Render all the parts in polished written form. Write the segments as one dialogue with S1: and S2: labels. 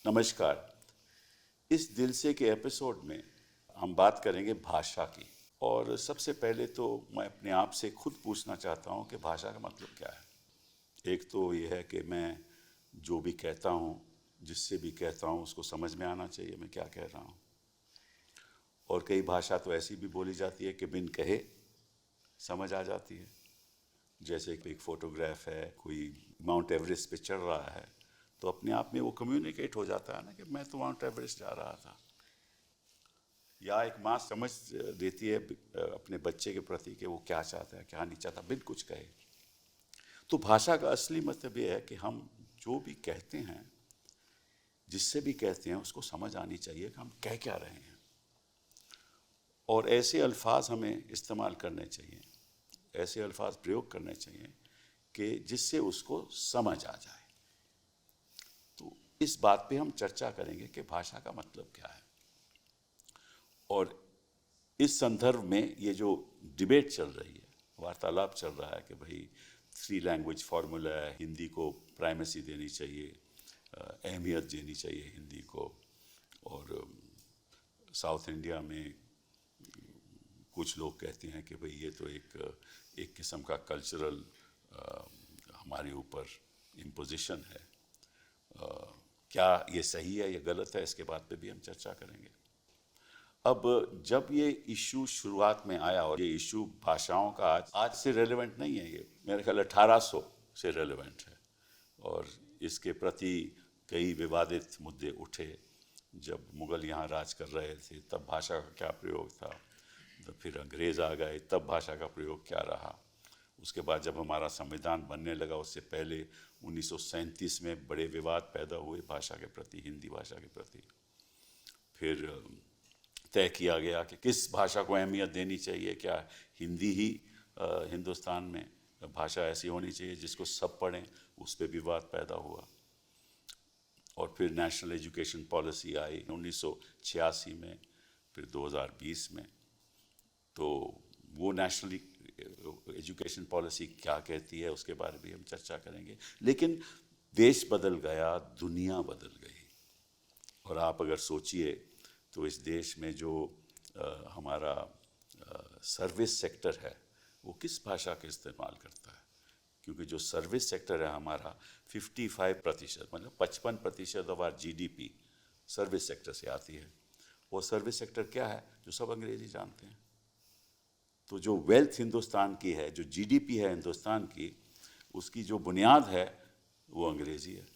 S1: नमस्कार। इस दिल से के एपिसोड में हम बात करेंगे भाषा की। और सबसे पहले तो मैं अपने आप से खुद पूछना चाहता हूँ कि भाषा का मतलब क्या है। एक तो ये है कि मैं जो भी कहता हूँ, जिससे भी कहता हूँ, उसको समझ में आना चाहिए मैं क्या कह रहा हूँ। और कई भाषा तो ऐसी भी बोली जाती है कि बिन कहे समझ आ जाती है। जैसे कि एक फोटोग्राफ है, कोई माउंट एवरेस्ट पे चढ़ रहा है, तो अपने आप में वो कम्युनिकेट हो जाता है ना कि मैं तो माउंट एवरेस्ट जा रहा था। या एक माँ समझ देती है अपने बच्चे के प्रति कि वो क्या चाहता है, क्या नहीं चाहता, बिन कुछ कहे। तो भाषा का असली मतलब ये है कि हम जो भी कहते हैं, जिससे भी कहते हैं, उसको समझ आनी चाहिए कि हम कह क्या रहे हैं। और ऐसे अल्फाज हमें इस्तेमाल करने चाहिए, ऐसे अल्फाज प्रयोग करने चाहिए कि जिससे उसको समझ आ जाए। तो इस बात पे हम चर्चा करेंगे कि भाषा का मतलब क्या है। और इस संदर्भ में ये जो डिबेट चल रही है, वार्तालाप चल रहा है कि भाई 3 लैंग्वेज फार्मूला है, हिंदी को प्राइमेसी देनी चाहिए, अहमियत देनी चाहिए हिंदी को। और साउथ इंडिया में कुछ लोग कहते हैं कि भाई ये तो एक किस्म का कल्चरल हमारे ऊपर इम्पोजिशन है। क्या ये सही है या गलत है, इसके बात पे भी हम चर्चा करेंगे। अब जब ये इशू शुरुआत में आया, और ये इशू भाषाओं का आज से रेलेवेंट नहीं है, ये मेरे ख्याल 1800 से रेलेवेंट है। और इसके प्रति कई विवादित मुद्दे उठे। जब मुगल यहाँ राज कर रहे थे तब भाषा का क्या प्रयोग था, तो फिर अंग्रेज़ आ गए तब भाषा का प्रयोग क्या रहा। उसके बाद जब हमारा संविधान बनने लगा, उससे पहले 1937 में बड़े विवाद पैदा हुए भाषा के प्रति, हिंदी भाषा के प्रति। फिर तय किया गया कि किस भाषा को अहमियत देनी चाहिए, क्या हिंदी ही हिंदुस्तान में भाषा ऐसी होनी चाहिए जिसको सब पढ़ें, उस पर विवाद पैदा हुआ। और फिर नेशनल एजुकेशन पॉलिसी आई 1986 में, फिर 2020 में। तो वो नेशनल एजुकेशन पॉलिसी क्या कहती है, उसके बारे में भी हम चर्चा करेंगे। लेकिन देश बदल गया, दुनिया बदल गई। और आप अगर सोचिए तो इस देश में जो हमारा सर्विस सेक्टर है, वो किस भाषा का इस्तेमाल करता है। क्योंकि जो सर्विस सेक्टर है हमारा, 55% मतलब 55% of our GDP service sector से आती है। वो सर्विस सेक्टर क्या है, जो सब अंग्रेजी जानते हैं। तो जो वेल्थ हिंदुस्तान की है, जो जीडीपी है हिंदुस्तान की, उसकी जो बुनियाद है वो अंग्रेजी है।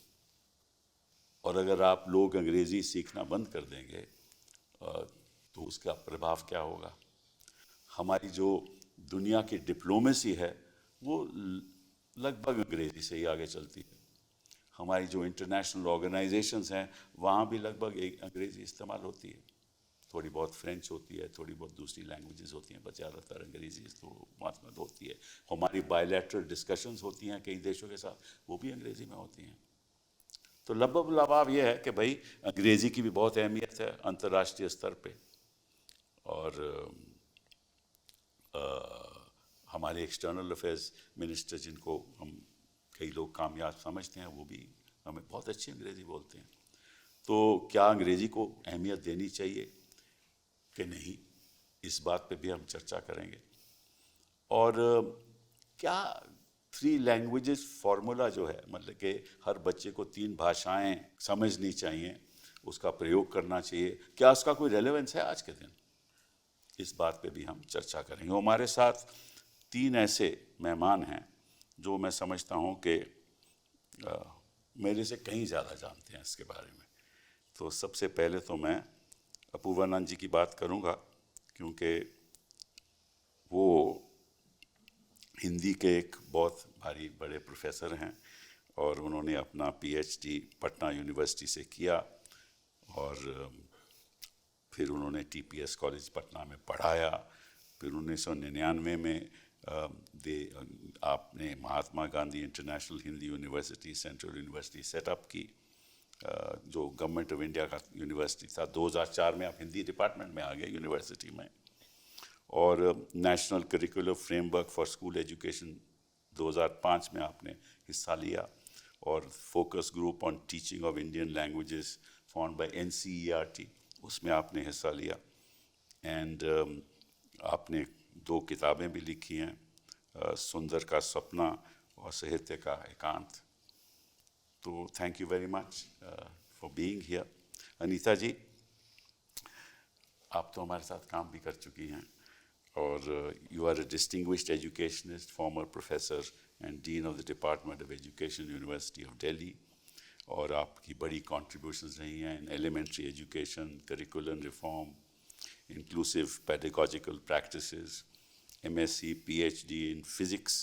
S1: और अगर आप लोग अंग्रेजी सीखना बंद कर देंगे तो उसका प्रभाव क्या होगा। हमारी जो दुनिया की डिप्लोमेसी है वो लगभग अंग्रेजी से ही आगे चलती है। हमारी जो इंटरनेशनल ऑर्गेनाइजेशंस हैं वहाँ भी लगभग एक अंग्रेजी इस्तेमाल होती है। थोड़ी बहुत फ्रेंच होती है, थोड़ी बहुत दूसरी लैंग्वेजेस होती हैं, बस ज़्यादातर अंग्रेजी तो मातमद होती है। हमारी बायलैटरल डिस्कशंस होती हैं कई देशों के साथ, वो भी अंग्रेजी में होती हैं। तो लबाब ये है कि भाई अंग्रेज़ी की भी बहुत अहमियत है अंतर्राष्ट्रीय स्तर पे। और हमारे एक्सटर्नल अफेयर्स मिनिस्टर, जिनको हम कई लोग कामयाब समझते हैं, वो भी हमें बहुत अच्छी अंग्रेज़ी बोलते हैं। तो क्या अंग्रेज़ी को अहमियत देनी चाहिए कि नहीं, इस बात पे भी हम चर्चा करेंगे। और क्या 3 लैंग्वेजेस फार्मूला जो है, मतलब कि हर बच्चे को 3 भाषाएं समझनी चाहिए, उसका प्रयोग करना चाहिए, क्या उसका कोई रेलेवेंस है आज के दिन, इस बात पे भी हम चर्चा करेंगे। हमारे साथ 3 ऐसे मेहमान हैं जो मैं समझता हूँ कि मेरे से कहीं ज़्यादा जानते हैं इसके बारे में। तो सबसे पहले तो मैं अपूर्वानंद जी की बात करूँगा, क्योंकि वो हिंदी के एक बहुत भारी बड़े प्रोफेसर हैं और उन्होंने अपना पीएचडी पटना यूनिवर्सिटी से किया। और फिर उन्होंने टीपीएस कॉलेज पटना में पढ़ाया। फिर 1999 में आपने Mahatma Gandhi international Hindi university, central university setup की, जो गवर्नमेंट ऑफ इंडिया का यूनिवर्सिटी था। 2004 में आप हिंदी डिपार्टमेंट में आ गए यूनिवर्सिटी में। और national curricular framework for school education 2005 में आपने हिस्सा लिया। और focus group on teaching of Indian languages found by NCERT, उसमें आपने हिस्सा लिया। एंड आपने 2 किताबें भी लिखी हैं, सुंदर का सपना और साहित्य का एकांत। तो thank you very much for being here. Anita ji, आप तो हमारे साथ काम भी कर चुकी हैं, और you are a distinguished educationist, former professor and dean of the department of education, University of Delhi, और आपकी बड़ी कॉन्ट्रीब्यूशंस रही हैं in elementary education, curriculum reform, inclusive pedagogical practices, MSc, PhD in physics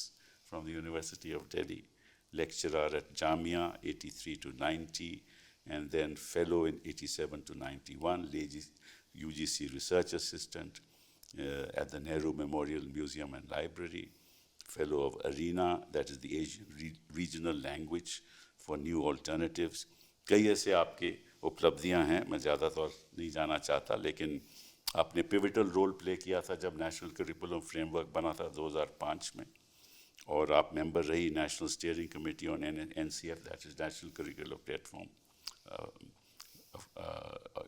S1: from the University of Delhi, lecturer at Jamia 83 to 90, and then fellow in 87 to 91, UGC research assistant at the Nehru Memorial Museum and Library, fellow of ARENA, that is the Asian Regional Language for New Alternatives. कई ऐसे आपके उपलब्धियां हैं, मैं ज़्यादातर नहीं जाना चाहता, लेकिन आपने पिविटल रोल प्ले किया था जब नेशनल करिकुलम फ्रेमवर्क बना था 2005 में, और आप मेंबर रही national steering committee on NCF, that is national curriculum platform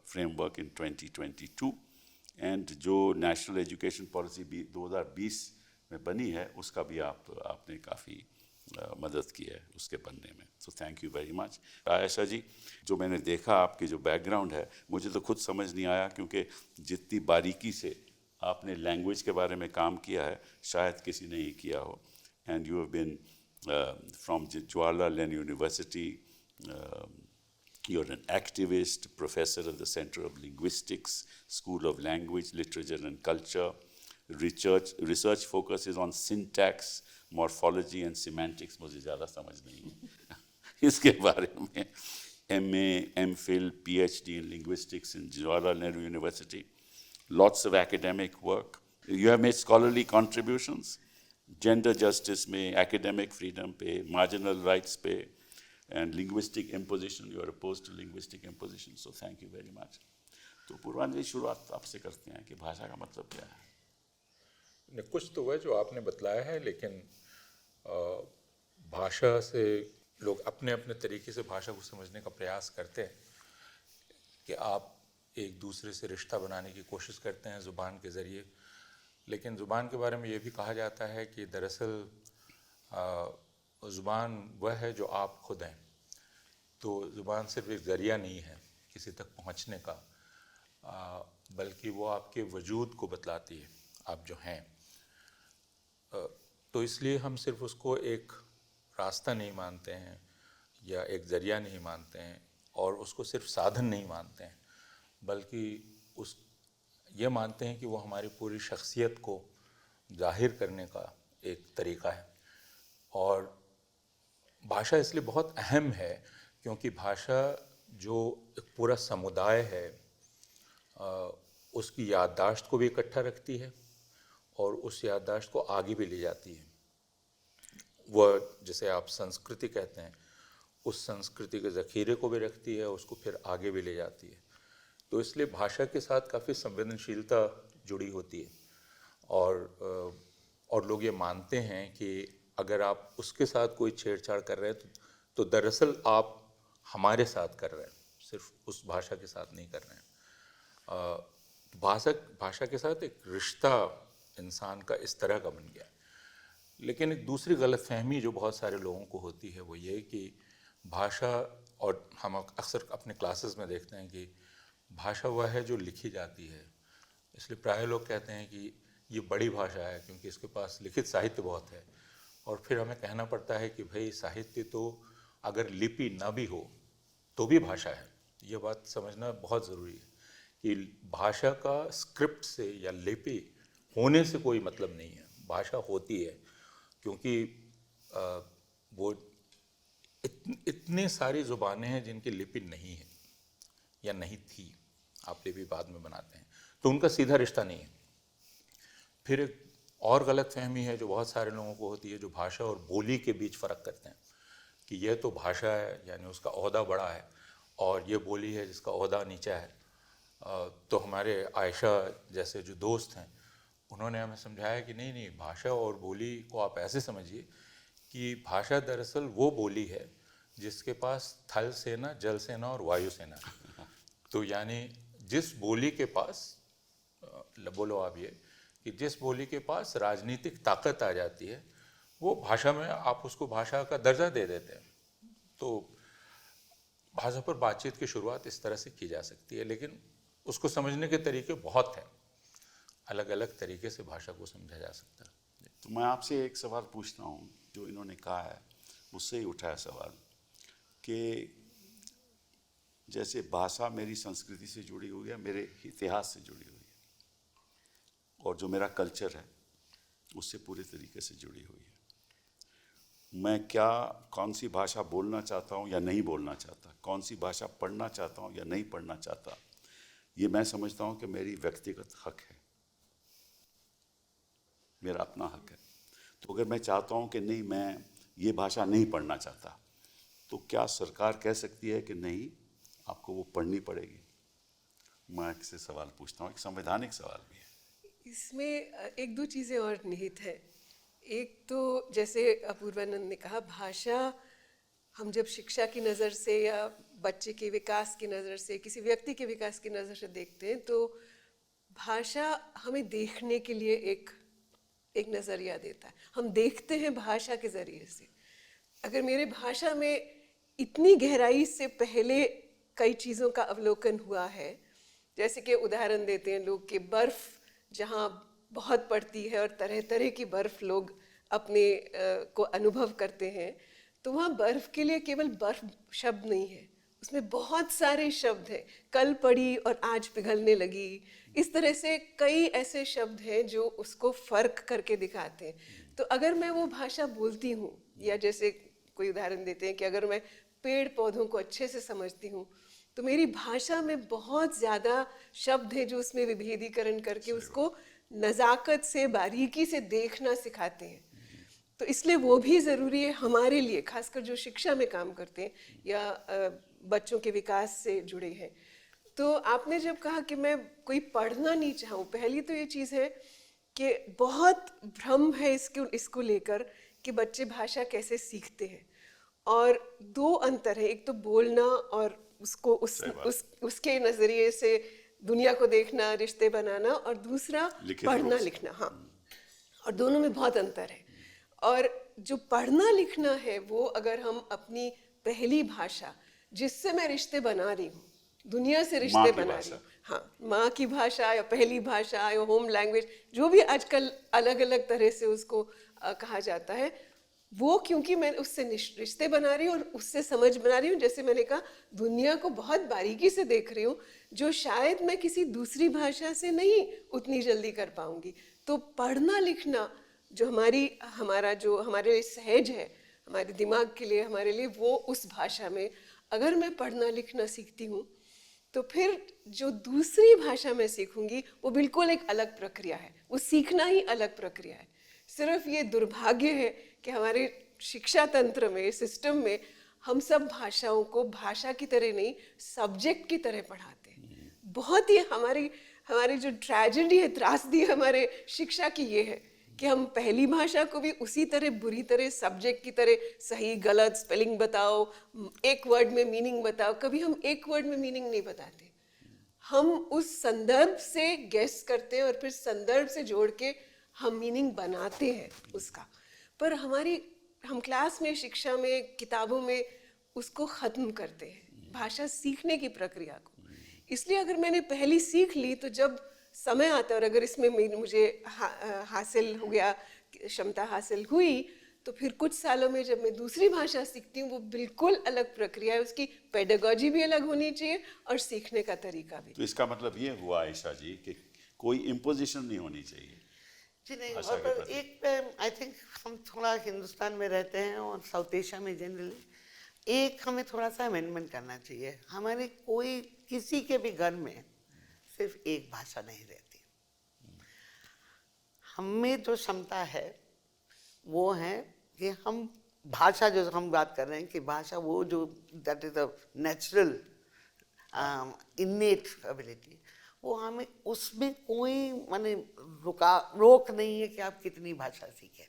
S1: framework in 2022, and जो नेशनल एजुकेशन पॉलिसी 2020 में बनी है उसका भी आपने काफ़ी मदद की है उसके बनने में। So thank you very much. Ayesha ji, जो मैंने देखा आपके जो बैकग्राउंड है, मुझे तो खुद समझ नहीं आया, क्योंकि जितनी बारीकी से आपने लैंग्वेज के बारे में काम किया है शायद किसी ने ही किया हो। And you have been from Jawaharlal Nehru University, you're an activist, professor at the Center of Linguistics, School of Language, Literature and Culture. Research focuses on syntax, morphology and semantics. मुझे ज़्यादा समझ नहीं है इसके बारे में। MA, MPhil, PhD in linguistics in Jawaharlal Nehru University. Lots of academic work. You have made scholarly contributions, gender justice में, academic freedom पे, marginal rights पे, and linguistic imposition. You are opposed to linguistic imposition. So thank you very much. तो पूर्वांजलि शुरुआत आपसे करते हैं कि भाषा का मतलब क्या है।
S2: कुछ तो वह जो आपने बतलाया है, लेकिन भाषा से लोग अपने अपने तरीके से भाषा को समझने का प्रयास करते हैं, कि आप एक दूसरे से रिश्ता बनाने की कोशिश करते हैं ज़ुबान के ज़रिए। लेकिन ज़ुबान के बारे में ये भी कहा जाता है कि दरअसल ज़ुबान वह है जो आप खुद हैं। तो ज़ुबान सिर्फ एक ज़रिया नहीं है किसी तक पहुंचने का, बल्कि वो आपके वजूद को बतलाती है, आप जो हैं। तो इसलिए हम सिर्फ उसको एक रास्ता नहीं मानते हैं या एक ज़रिया नहीं मानते हैं, और उसको सिर्फ साधन नहीं मानते हैं, बल्कि ये मानते हैं कि वो हमारी पूरी शख्सियत को ज़ाहिर करने का एक तरीक़ा है। और भाषा इसलिए बहुत अहम है क्योंकि भाषा जो एक पूरा समुदाय है, उसकी याददाश्त को भी इकट्ठा रखती है और उस याददाश्त को आगे भी ले जाती है। वह जिसे आप संस्कृति कहते हैं, उस संस्कृति के ज़ख़ीरे को भी रखती है, उसको फिर आगे भी ले जाती है। तो इसलिए भाषा के साथ काफ़ी संवेदनशीलता जुड़ी होती है, और लोग ये मानते हैं कि अगर आप उसके साथ कोई छेड़छाड़ कर रहे हैं तो दरअसल आप हमारे साथ कर रहे हैं, सिर्फ उस भाषा के साथ नहीं कर रहे हैं। भाषा के साथ एक रिश्ता इंसान का इस तरह का बन गया है। लेकिन एक दूसरी गलतफहमी जो बहुत सारे लोगों को होती है वो ये कि भाषा, और हम अक्सर अपने क्लासेस में देखते हैं कि भाषा वह है जो लिखी जाती है। इसलिए प्राय लोग कहते हैं कि ये बड़ी भाषा है क्योंकि इसके पास लिखित साहित्य बहुत है, और फिर हमें कहना पड़ता है कि भाई साहित्य तो अगर लिपि ना भी हो तो भी भाषा है। ये बात समझना बहुत ज़रूरी है कि भाषा का स्क्रिप्ट से या लिपि होने से कोई मतलब नहीं है। भाषा होती है क्योंकि वो इतनी सारी ज़ुबानें हैं जिनकी लिपि नहीं है या नहीं थी, आप लिपि बाद में बनाते हैं, तो उनका सीधा रिश्ता नहीं है। फिर एक और गलतफहमी है जो बहुत सारे लोगों को होती है, जो भाषा और बोली के बीच फ़र्क करते हैं कि यह तो भाषा है यानी उसका ओहदा बड़ा है, और ये बोली है जिसका ओहदा नीचा है। तो हमारे आयशा जैसे जो दोस्त हैं उन्होंने हमें समझाया कि नहीं, भाषा और बोली को आप ऐसे समझिए कि भाषा दरअसल वो बोली है जिसके पास थल सेना, जल सेना और वायु सेना है। तो यानी जिस बोली के पास बोलो आप ये कि जिस बोली के पास राजनीतिक ताकत आ जाती है, वो भाषा में आप उसको भाषा का दर्जा दे देते हैं। तो भाषा पर बातचीत की शुरुआत इस तरह से की जा सकती है, लेकिन उसको समझने के तरीके बहुत हैं, अलग अलग तरीके से भाषा को समझा जा सकता है।
S1: तो मैं आपसे एक सवाल पूछता हूँ, जो इन्होंने कहा है उससे ही उठा है सवाल कि जैसे भाषा मेरी संस्कृति से जुड़ी हुई है, मेरे इतिहास से जुड़ी हुई है, और जो मेरा कल्चर है उससे पूरे तरीके से जुड़ी हुई है। मैं क्या कौन सी भाषा बोलना चाहता हूँ या नहीं बोलना चाहता, कौन सी भाषा पढ़ना चाहता हूँ या नहीं पढ़ना चाहता, ये मैं समझता हूँ कि मेरी व्यक्तिगत हक है, मेरा अपना हक है। तो अगर मैं चाहता हूँ कि नहीं, मैं ये भाषा नहीं पढ़ना चाहता, तो क्या सरकार कह सकती है कि नहीं, आपको वो पढ़नी पड़ेगी? मैं आपसे सवाल पूछता हूँ, एक संवैधानिक सवाल भी है
S3: इसमें। एक दो चीज़ें और निहित है। एक तो जैसे अपूर्वानंद ने कहा, भाषा हम जब शिक्षा की नज़र से या बच्चे के विकास की नज़र से, किसी व्यक्ति के विकास की नज़र से देखते हैं, तो भाषा हमें देखने के लिए एक नज़रिया देता है। हम देखते हैं भाषा के ज़रिए से। अगर मेरे भाषा में इतनी गहराई से पहले कई चीज़ों का अवलोकन हुआ है, जैसे कि उदाहरण देते हैं लोग कि बर्फ़ जहाँ बहुत पड़ती है और तरह तरह की बर्फ़ लोग अपने को अनुभव करते हैं, तो वहाँ बर्फ़ के लिए केवल बर्फ़ शब्द नहीं है, उसमें बहुत सारे शब्द हैं। कल पड़ी और आज पिघलने लगी, इस तरह से कई ऐसे शब्द हैं जो उसको फ़र्क करके दिखाते हैं। तो अगर मैं वो भाषा बोलती हूँ, या जैसे कोई उदाहरण देते हैं कि अगर मैं पेड़ पौधों को अच्छे से समझती हूँ, तो मेरी भाषा में बहुत ज़्यादा शब्द हैं जो उसमें विभेदीकरण करके उसको नज़ाकत से, बारीकी से देखना सिखाते हैं। तो इसलिए वो भी ज़रूरी है हमारे लिए, खासकर जो शिक्षा में काम करते हैं या बच्चों के विकास से जुड़े हैं। तो आपने जब कहा कि मैं कोई पढ़ना नहीं चाहूँ, पहली तो ये चीज़ है कि बहुत भ्रम है इसको लेकर कि बच्चे भाषा कैसे सीखते हैं। और दो अंतर है, एक तो बोलना और उसको उसके नज़रिए से दुनिया को देखना, रिश्ते बनाना, और दूसरा पढ़ना लिखना। हाँ, और दोनों में बहुत अंतर है। और जो पढ़ना लिखना है वो अगर हम अपनी पहली भाषा, जिससे मैं रिश्ते बना रही हूँ, दुनिया से रिश्ते बना रही हूँ, हाँ, माँ की भाषा या पहली भाषा या होम लैंग्वेज, जो भी आजकल अलग अलग तरह से उसको कहा जाता है, वो क्योंकि मैं उससे रिश्ते बना रही हूँ और उससे समझ बना रही हूँ, जैसे मैंने कहा, दुनिया को बहुत बारीकी से देख रही हूँ, जो शायद मैं किसी दूसरी भाषा से नहीं उतनी जल्दी कर पाऊंगी। तो पढ़ना लिखना जो हमारा जो हमारे लिए सहज है, हमारे दिमाग के लिए, हमारे लिए, वो उस भाषा में अगर मैं पढ़ना लिखना सीखती हूँ, तो फिर जो दूसरी भाषा मैं सीखूंगी वो बिल्कुल एक अलग प्रक्रिया है, वो सीखना ही अलग प्रक्रिया है। सिर्फ ये दुर्भाग्य है कि हमारे शिक्षा तंत्र में, सिस्टम में, हम सब भाषाओं को भाषा की तरह नहीं, सब्जेक्ट की तरह पढ़ाते हैं। बहुत ही हमारी जो ट्रेजेडी है, त्रासदी हमारे शिक्षा की ये है कि हम पहली भाषा को भी उसी तरह बुरी तरह सब्जेक्ट की तरह सही गलत स्पेलिंग बताओ, एक वर्ड में मीनिंग बताओ, कभी हम एक वर्ड में मीनिंग नहीं बताते। हम उस संदर्भ से गेस करते हैं और फिर संदर्भ से जोड़ के हम मीनिंग बनाते हैं उसका। पर हम क्लास में, शिक्षा में, किताबों में उसको ख़त्म करते हैं, भाषा सीखने की प्रक्रिया को। इसलिए अगर मैंने पहली सीख ली, तो जब समय आता है और अगर इसमें मुझे हासिल हो गया, क्षमता हासिल हुई, तो फिर कुछ सालों में जब मैं दूसरी भाषा सीखती हूँ, वो बिल्कुल अलग प्रक्रिया है, उसकी पेडागॉजी भी अलग होनी चाहिए और सीखने का तरीका भी।
S1: तो इसका मतलब ये हुआ आयशा जी कि कोई इम्पोजिशन नहीं होनी चाहिए
S4: जी नहीं। और पर एक आई थिंक हम थोड़ा हिंदुस्तान में रहते हैं और साउथ एशिया में जनरली, एक हमें थोड़ा सा अमेंडमेंट करना चाहिए। हमारे किसी के भी घर में सिर्फ एक भाषा नहीं रहती। हमें जो क्षमता है वो है कि हम भाषा, जो हम बात कर रहे हैं कि भाषा वो जो that is a natural इनेट ability, वो हमें उसमें कोई माने रोक नहीं है कि आप कितनी भाषा सीखें।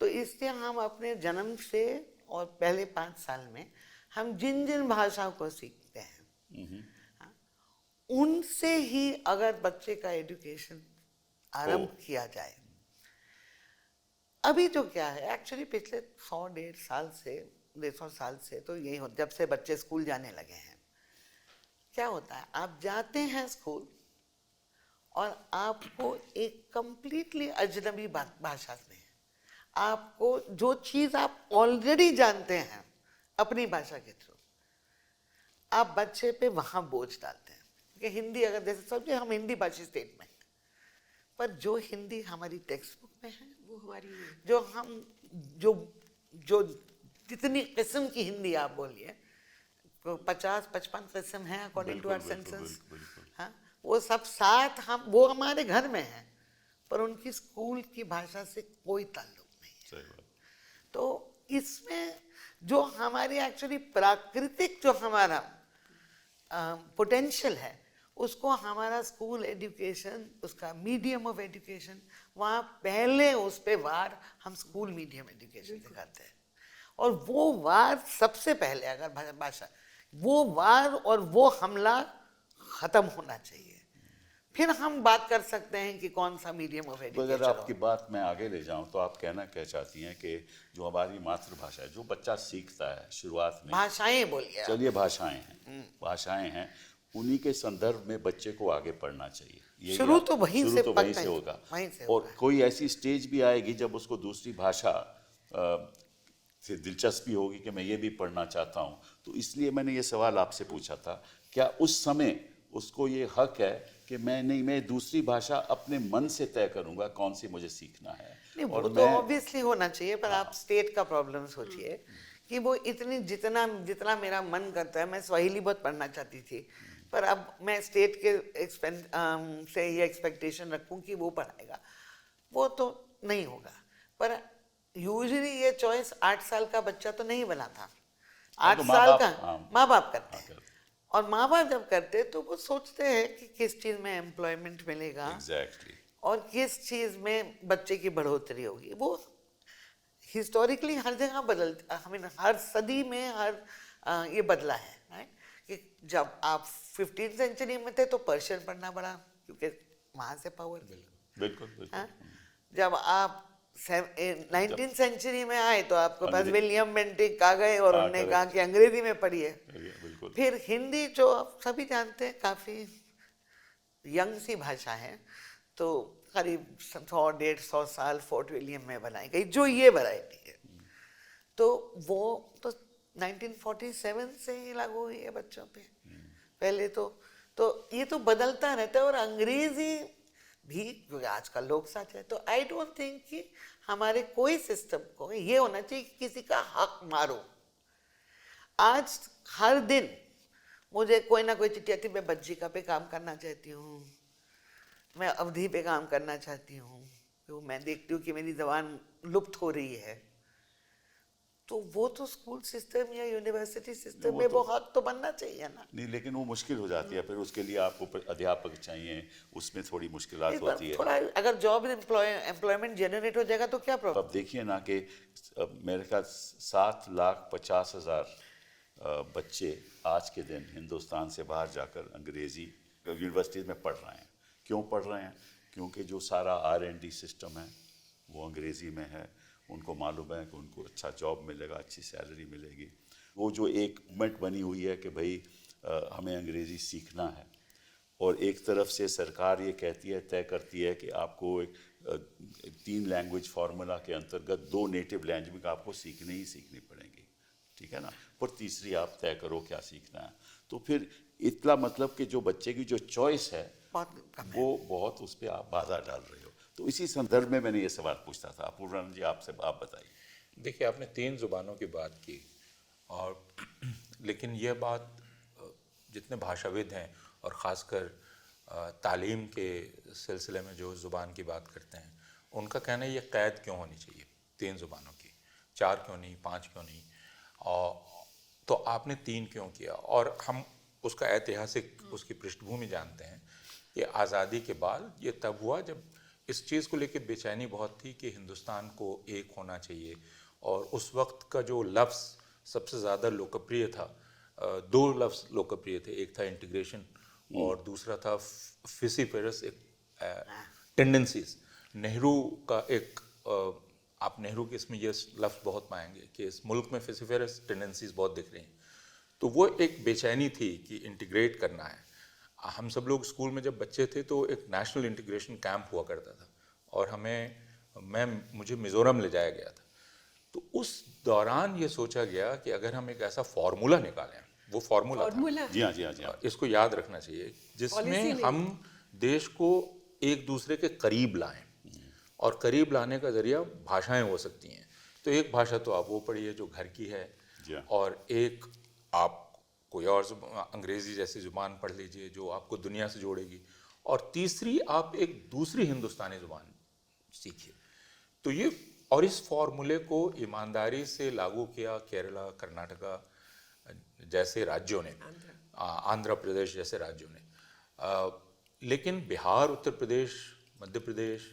S4: तो इसलिए हम अपने जन्म से और पहले 5 साल में हम जिन जिन भाषाओं को सीखते हैं, हाँ, उनसे ही अगर बच्चे का एजुकेशन आरंभ किया जाए। अभी जो क्या है एक्चुअली पिछले 100-150 साल से तो यही हो, जब से बच्चे स्कूल जाने लगे हैं, क्या होता है, आप जाते हैं स्कूल और आपको एक कंप्लीटली अजनबी भाषा में आपको जो चीज़ आप ऑलरेडी जानते हैं अपनी भाषा के थ्रू, आप बच्चे पे वहाँ बोझ डालते हैं। कि हिंदी अगर जैसे समझे हम हिंदी भाषी स्टेट में, पर जो हिंदी हमारी टेक्स्ट बुक में है,
S3: वो हमारी
S4: जो हम जो जो जितनी किस्म की हिंदी आप बोलिए, 50-55 किस्म है अकॉर्डिंग टू आवर सेंसस, हाँ, वो सब साथ हम वो हमारे घर में है, पर उनकी स्कूल की भाषा से कोई ताल्लुक नहीं है। तो इसमें जो हमारी एक्चुअली प्राकृतिक जो हमारा पोटेंशियल है, उसको हमारा स्कूल एजुकेशन, उसका मीडियम ऑफ एजुकेशन, वहाँ पहले उस पे वार हम स्कूल मीडियम एजुकेशन दिखाते हैं। और वो वार सबसे पहले अगर भाषा, वो वार और वो हमला खत्म होना चाहिए, फिर हम बात कर सकते हैं कि कौन सा मीडियम ऑफ एजुकेशन।
S1: अगर आपकी बात मैं आगे ले जाऊं तो आप कहना क्या चाहती हैं कि जो हमारी मातृभाषा है, जो बच्चा सीखता है शुरुआत में,
S4: भाषाएं बोलिए,
S1: चलिए भाषाएं हैं, भाषाएं हैं, उन्हीं के संदर्भ में बच्चे को आगे पढ़ना चाहिए।
S4: शुरू तो वहीं से
S1: होगा, और कोई ऐसी स्टेज भी आएगी जब उसको दूसरी भाषा से दिलचस्पी होगी कि मैं ये भी पढ़ना चाहता हूँ। तो इसलिए मैंने ये सवाल आपसे पूछा था, क्या उस समय उसको ये हक है कि मैं दूसरी भाषा अपने मन से तय करूंगा कौन सी मुझे सीखना है?
S4: नहीं, वो तो ऑब्वियसली होना चाहिए, पर आप स्टेट का प्रॉब्लम सोचिए कि वो इतनी जितना मेरा मन करता है, मैं स्वाहिली बहुत पढ़ना चाहती थी, पर अब मैं स्टेट के से ये एक्सपेक्टेशन रखूं कि वो पढ़ाएगा, वो तो नहीं होगा। पर यूजुअली ये चॉइस 8 साल का बच्चा तो नहीं बनाता, 8 साल का माँ बाप करते हैं। और माँ बाप जब करते तो वो सोचते हैं कि किस चीज़ में एम्प्लॉयमेंट मिलेगा, और किस चीज़ में बच्चे की बढ़ोतरी होगी। वो हिस्टोरिकली हर जगह हर सदी में ये बदला है, राइट? कि जब आप 15th सेंचुरी में थे तो पर्शियन पढ़ना पड़ा, क्योंकि वहाँ से पावर,
S1: बिल्कुल।
S4: जब आप 19th सेंचुरी में आए तो आपके पास विलियम बेंटिक आ गए और उन्होंने कहा कि अंग्रेजी में पढ़िए। फिर हिंदी, जो आप सभी जानते हैं काफ़ी यंग सी भाषा है, तो करीब 100-150 साल फोर्ट विलियम में बनाई गई, जो ये वैरायटी है। तो वो तो 1947 से ही लागू हुई है बच्चों पे। पहले तो ये तो बदलता रहता है, और अंग्रेजी भी जो आजकल लोग सच है। तो आई डोंट थिंक कि हमारे कोई सिस्टम को ये होना चाहिए कि किसी का हक मारो। आज हर दिन मुझे कोई ना कोई चिट्ठी आती, मैं बज्जिका पे काम करना चाहती हूँ, मैं अवधि पे काम करना चाहती हूँ, तो मैं देखती हूँ कि मेरी ज़बान लुप्त हो रही है। तो वो तो स्कूल सिस्टम या यूनिवर्सिटी सिस्टम में वो हक तो बनना चाहिए ना।
S1: नहीं, लेकिन वो मुश्किल हो जाती है, फिर उसके लिए आपको अध्यापक चाहिए, उसमें थोड़ी मुश्किलात होती है।
S4: थोड़ा अगर जॉब एम्प्लॉयमेंट जनरेट हो जाएगा तो क्या प्रॉब्लम।
S1: अब देखिए ना कि मेरे ख्याल 7,50,000 बच्चे आज के दिन हिंदुस्तान से बाहर जाकर अंग्रेजी यूनिवर्सिटीज़ में पढ़ रहे हैं। क्यों पढ़ रहे हैं? क्योंकि जो सारा R&D सिस्टम है वो अंग्रेज़ी में है। उनको मालूम है कि उनको अच्छा जॉब मिलेगा, अच्छी सैलरी मिलेगी। वो जो एक मूवमेंट बनी हुई है कि भाई हमें अंग्रेज़ी सीखना है, और एक तरफ से सरकार ये कहती है, तय करती है कि आपको एक 3 लैंग्वेज फार्मूला के अंतर्गत 2 नेटिव लैंग्वेज आपको सीखनी पड़ेंगी, ठीक है ना, पर तीसरी आप तय करो क्या सीखना है। तो फिर इतना मतलब कि जो बच्चे की जो चॉइस है वो बहुत उस पर आप बाधा डाल रहे हो। तो इसी संदर्भ में मैंने ये सवाल पूछता था। अपूर्वानंद जी, आप बताइए।
S2: देखिए, आपने 3 ज़ुबानों की बात की, और लेकिन यह बात जितने भाषाविद हैं और ख़ासकर तालीम के सिलसिले में जो ज़ुबान की बात करते हैं, उनका कहना है ये क़ैद क्यों होनी चाहिए 3 ज़ुबानों की, 4 क्यों नहीं, 5 क्यों नहीं। और तो आपने 3 क्यों किया? और हम उसका ऐतिहासिक उसकी पृष्ठभूमि जानते हैं कि आज़ादी के बाद ये तब हुआ जब इस चीज़ को लेकर बेचैनी बहुत थी कि हिंदुस्तान को एक होना चाहिए, और उस वक्त का जो लफ्ज़ सबसे ज़्यादा लोकप्रिय था, दो लफ्ज़ लोकप्रिय थे, एक था इंटीग्रेशन और दूसरा था फिसिफेरस, एक टेंडेंसीज। नेहरू का एक आप नेहरू के इसमें ये लफ्ज़ बहुत पाएंगे कि इस मुल्क में फिसिफेरस टेंडेंसीज बहुत दिख रही हैं। तो वो एक बेचैनी थी कि इंटीग्रेट करना है। हम सब लोग स्कूल में जब बच्चे थे तो एक नेशनल इंटीग्रेशन कैंप हुआ करता था और मुझे मिज़ोरम ले जाया गया था। तो उस दौरान ये सोचा गया कि अगर हम एक ऐसा फार्मूला निकालें, वो फार्मूला था,
S1: जी हाँ, जी हाँ, जी हाँ।
S2: इसको याद रखना चाहिए, जिसमें हम देश को एक दूसरे के करीब लाएं, और करीब लाने का जरिया भाषाएं हो सकती हैं। तो एक भाषा तो आप वो पढ़िए जो घर की है, और एक आप कोई और अंग्रेज़ी जैसी ज़ुबान पढ़ लीजिए जो आपको दुनिया से जोड़ेगी, और तीसरी आप एक दूसरी हिंदुस्तानी ज़ुबान सीखिए। तो ये, और इस फॉर्मूले को ईमानदारी से लागू किया केरला, कर्नाटका जैसे राज्यों ने, आंध्र प्रदेश जैसे राज्यों ने। लेकिन बिहार, उत्तर प्रदेश, मध्य प्रदेश,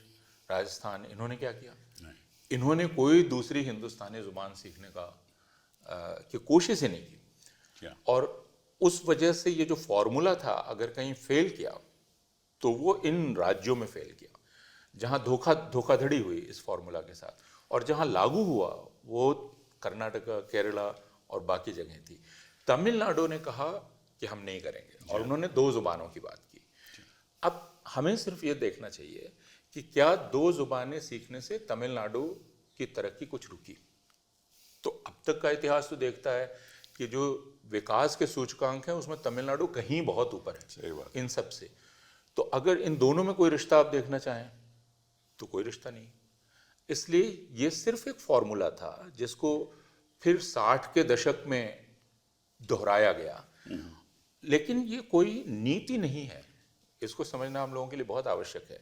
S2: राजस्थान, इन्होंने क्या किया? इन्होंने कोई दूसरी हिंदुस्तानी ज़ुबान सीखने की कोशिश ही नहीं की। और उस वजह से ये जो फॉर्मूला था, अगर कहीं फेल किया तो वो इन राज्यों में फेल किया जहाँ धोखाधड़ी हुई इस फॉर्मूला के साथ, और जहाँ लागू हुआ वो कर्नाटका, केरला और बाकी जगह थी। तमिलनाडु ने कहा कि हम नहीं करेंगे, और उन्होंने दो ज़ुबानों की बात की। अब हमें सिर्फ ये देखना चाहिए कि क्या दो ज़ुबानें सीखने से तमिलनाडु की तरक्की कुछ रुकी? तो अब तक का इतिहास तो देखता है कि जो विकास के सूचकांक हैं उसमें तमिलनाडु कहीं बहुत ऊपर है इन सब से। तो अगर इन दोनों में कोई रिश्ता आप देखना चाहें तो कोई रिश्ता नहीं। इसलिए ये सिर्फ एक फॉर्मूला था जिसको फिर 60 के दशक में दोहराया गया, लेकिन ये कोई नीति नहीं है। इसको समझना हम लोगों के लिए बहुत आवश्यक है।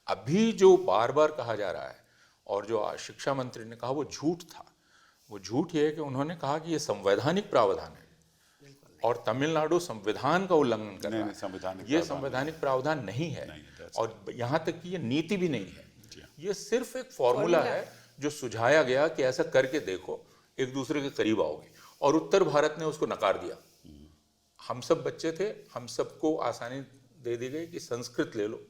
S2: अभी जो बार बार कहा जा रहा है और जो शिक्षा मंत्री ने कहा वो झूठ था। वो झूठ ये है कि उन्होंने कहा कि ये संवैधानिक प्रावधान है और तमिलनाडु संविधान का उल्लंघन कर रहा है। ये संवैधानिक प्रावधान नहीं है, और यहाँ तक कि ये नीति भी नहीं है। ये सिर्फ एक फॉर्मूला है जो सुझाया गया कि ऐसा करके देखो, एक दूसरे के करीब आओगे, और उत्तर भारत ने उसको नकार दिया। हम सब बच्चे थे, हम सबको आसानी दे दी गई कि संस्कृत ले लो,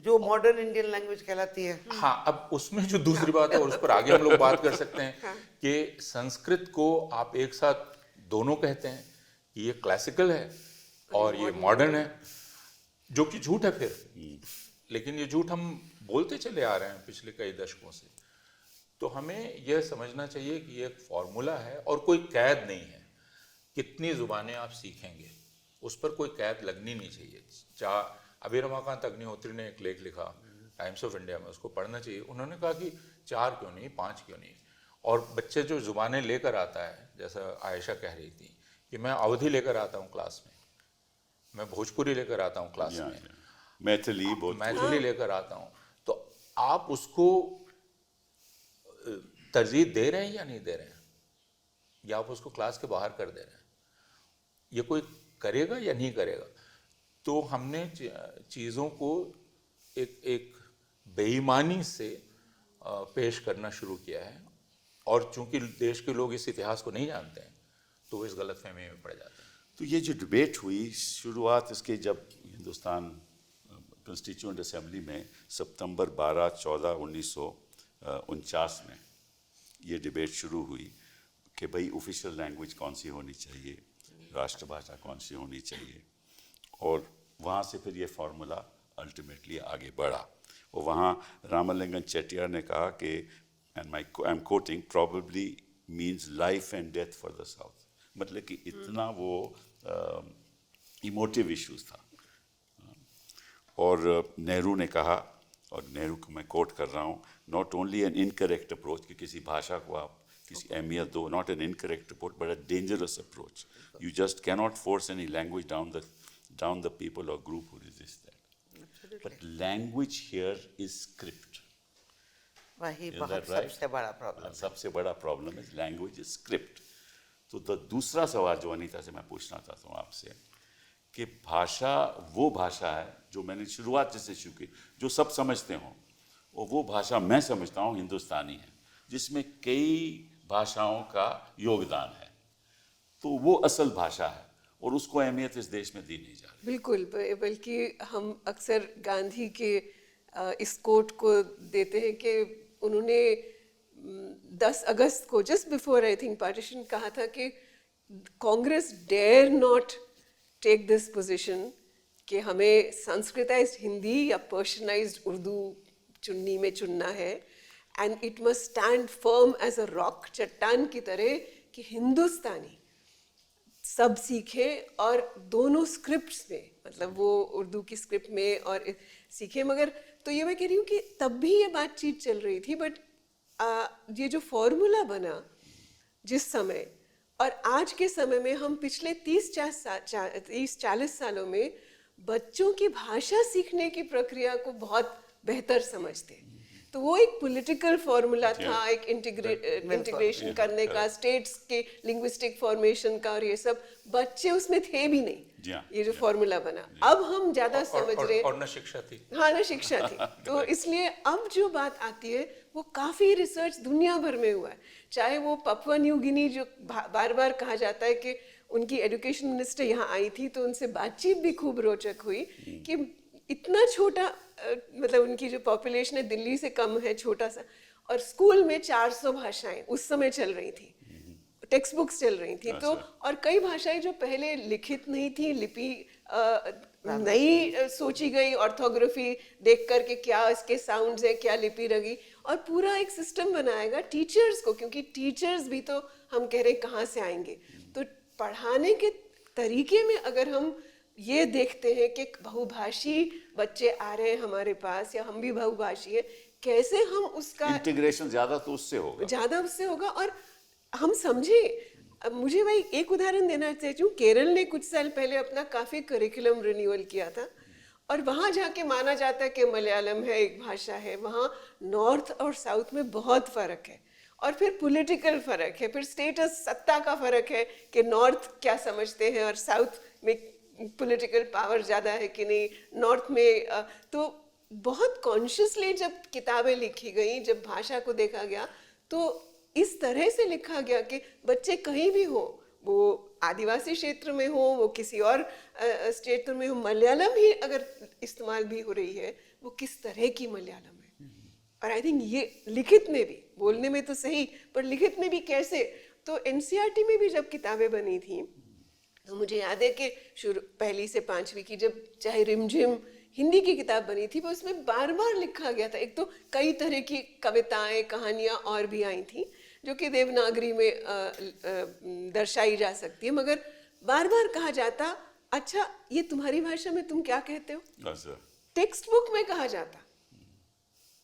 S4: जो मॉडर्न इंडियन लैंग्वेज कहलाती है।
S2: हाँ, अब उसमें जो दूसरी बात है और उस पर आगे हम लोग बात कर सकते हैं कि संस्कृत को आप एक साथ दोनों कहते हैं कि ये क्लासिकल है और ये मॉडर्न है, जो कि झूठ है फिर। लेकिन ये झूठ हम बोलते चले आ रहे हैं पिछले कई दशकों से। तो हमें यह समझना चाहिए कि ये एक फॉर्मूला है और कोई कैद नहीं है। कितनी ज़ुबानें आप सीखेंगे उस पर कोई कैद लगनी नहीं चाहिए। अभी रमाकांत अग्निहोत्री ने एक लेख लिखा टाइम्स ऑफ इंडिया में, उसको पढ़ना चाहिए। उन्होंने कहा कि 4 क्यों नहीं, 5 क्यों नहीं। और बच्चे जो ज़ुबानें लेकर आता है, जैसा आयशा कह रही थी कि मैं अवधी लेकर आता हूँ क्लास में, मैं भोजपुरी लेकर आता हूँ क्लास में, मैथिली लेकर आता हूँ, तो आप उसको तरजीह दे रहे हैं या नहीं दे रहे हैं, या आप उसको क्लास के बाहर कर दे रहे हैं? ये कोई करेगा या नहीं करेगा? तो हमने चीज़ों को एक बेईमानी से पेश करना शुरू किया है, और चूंकि देश के लोग इस इतिहास को नहीं जानते हैं तो वो इस गलतफहमी में पड़ जाते हैं।
S1: तो ये जो डिबेट हुई, शुरुआत इसके जब हिंदुस्तान कॉन्स्टिट्यूएंट असेंबली में सितंबर 12-14, 1949 में ये डिबेट शुरू हुई कि भाई ऑफिशियल लैंग्वेज कौन सी होनी चाहिए, राष्ट्रभाषा कौन सी होनी चाहिए, और वहाँ से फिर ये फार्मूला अल्टीमेटली आगे बढ़ा। और वहाँ रामलिंगन चेट्टियार ने कहा कि, and I am quoting, probably means life and death for the south. मतलब कि इतना वो इमोटिव इश्यूज था। और नेहरू ने कहा, और नेहरू को मैं कोट कर रहा हूँ, not only an incorrect approach, कि किसी भाषा को आप किसी अहमियत दो, not an incorrect approach but a dangerous approach. You just cannot force any language down the people or group who resist that. Absolutely. But language here is script.
S4: वही बहुत सबसे बड़ा प्रॉब्लम।
S1: सबसे बड़ा प्रॉब्लम है लैंग्वेज इज स्क्रिप्ट। तो दूसरा सवाल जो अनीता से मैं पूछना चाहता हूँ आपसे, कि भाषा वो भाषा है जो मैंने शुरुआत जैसे शुरू की, जो सब समझते हों, और वो भाषा मैं समझता हूँ हिंदुस्तानी है, जिसमें कई भाषाओं का योगदान है, तो वो असल भाषा है और उसको अहमियत इस देश में दी नहीं जा रही।
S3: बिल्कुल, बल्कि हम अक्सर गांधी के इस कोट को देते हैं कि उन्होंने 10 अगस्त को just before I think partition कहा था कि Congress dare not take this position कि हमें संस्कृताइज्ड हिंदी या पर्शियनाइज्ड उर्दू चुन्नी में चुनना है, and it must stand firm as a rock, चट्टान की तरह, कि हिंदुस्तानी सब सीखें और दोनों स्क्रिप्ट्स में, मतलब वो उर्दू की स्क्रिप्ट में और सीखें। मगर तो ये मैं कह रही हूँ कि तब भी ये बातचीत चल रही थी, बट ये जो फॉर्मूला बना जिस समय और आज के समय में, हम पिछले 30-40 सालों में बच्चों की भाषा सीखने की प्रक्रिया को बहुत बेहतर समझते हैं। तो वो एक पॉलिटिकल फॉर्मूला था, एक इंटीग्रेशन करने का, स्टेट्स के लिंग्विस्टिक फॉर्मेशन का, और ये सब बच्चे उसमें थे भी नहीं, ये जो फॉर्मूला बना। अब हम ज्यादा समझ रहे,
S2: और न शिक्षा थी।
S3: हाँ, ना शिक्षा थी। तो इसलिए अब जो बात आती है वो काफी रिसर्च दुनिया भर में हुआ है, चाहे वो पपुआ न्यू गिनी, जो बार बार कहा जाता है कि उनकी एजुकेशन मिनिस्टर यहाँ आई थी तो उनसे बातचीत भी खूब रोचक हुई कि इतना छोटा, मतलब उनकी जो पॉपुलेशन है दिल्ली से कम है, छोटा सा, और स्कूल में 400 भाषाएं उस समय चल रही थी, टेक्स्ट बुक्स चल रही थी। तो और कई भाषाएं जो पहले लिखित नहीं थी, लिपि नई सोची गई, ऑर्थोग्राफी देख करके क्या इसके साउंड्स है, क्या लिपि रगी, और पूरा एक सिस्टम बनाएगा टीचर्स को, क्योंकि टीचर्स भी तो हम कह रहे हैं कहाँ से आएंगे। तो पढ़ाने के तरीके में अगर हम ये देखते हैं कि बहुभाषी बच्चे आ रहे हैं हमारे पास, या हम भी बहुभाषी है, कैसे हम उसका
S1: इंटीग्रेशन ज्यादा तो उससे होगा।
S3: और हम समझे। अब मुझे भाई एक उदाहरण देना चाहती हूँ, केरल ने कुछ साल पहले अपना काफी करिकुलम रिन्यूअल किया था, और वहां जाके माना जाता है कि मलयालम है, एक भाषा है। वहाँ नॉर्थ और साउथ में बहुत फर्क है, और फिर पॉलिटिकल फर्क है, फिर स्टेटस, सत्ता का फर्क है कि नॉर्थ क्या समझते हैं और साउथ में पॉलिटिकल पावर ज़्यादा है कि नहीं। नॉर्थ में तो बहुत कॉन्शियसली जब किताबें लिखी गई, जब भाषा को देखा गया, तो इस तरह से लिखा गया कि बच्चे कहीं भी हो, वो आदिवासी क्षेत्र में हो, वो किसी और क्षेत्र में हो, मलयालम ही अगर इस्तेमाल भी हो रही है, वो किस तरह की मलयालम है। और आई थिंक ये लिखित में भी, बोलने में तो सही, पर लिखित में भी कैसे। तो एनसीईआरटी में भी जब किताबें बनी थी, तो मुझे याद है कि शुरू 1ली से 5वीं की जब चाहे रिमझिम हिंदी की किताब बनी थी, वो उसमें बार बार लिखा गया था। एक तो कई तरह की कविताएं, कहानियां और भी आई थी जो कि देवनागरी में दर्शाई जा सकती है, मगर बार बार कहा जाता, अच्छा ये तुम्हारी भाषा में तुम क्या कहते हो। टेक्स्ट बुक में कहा जाता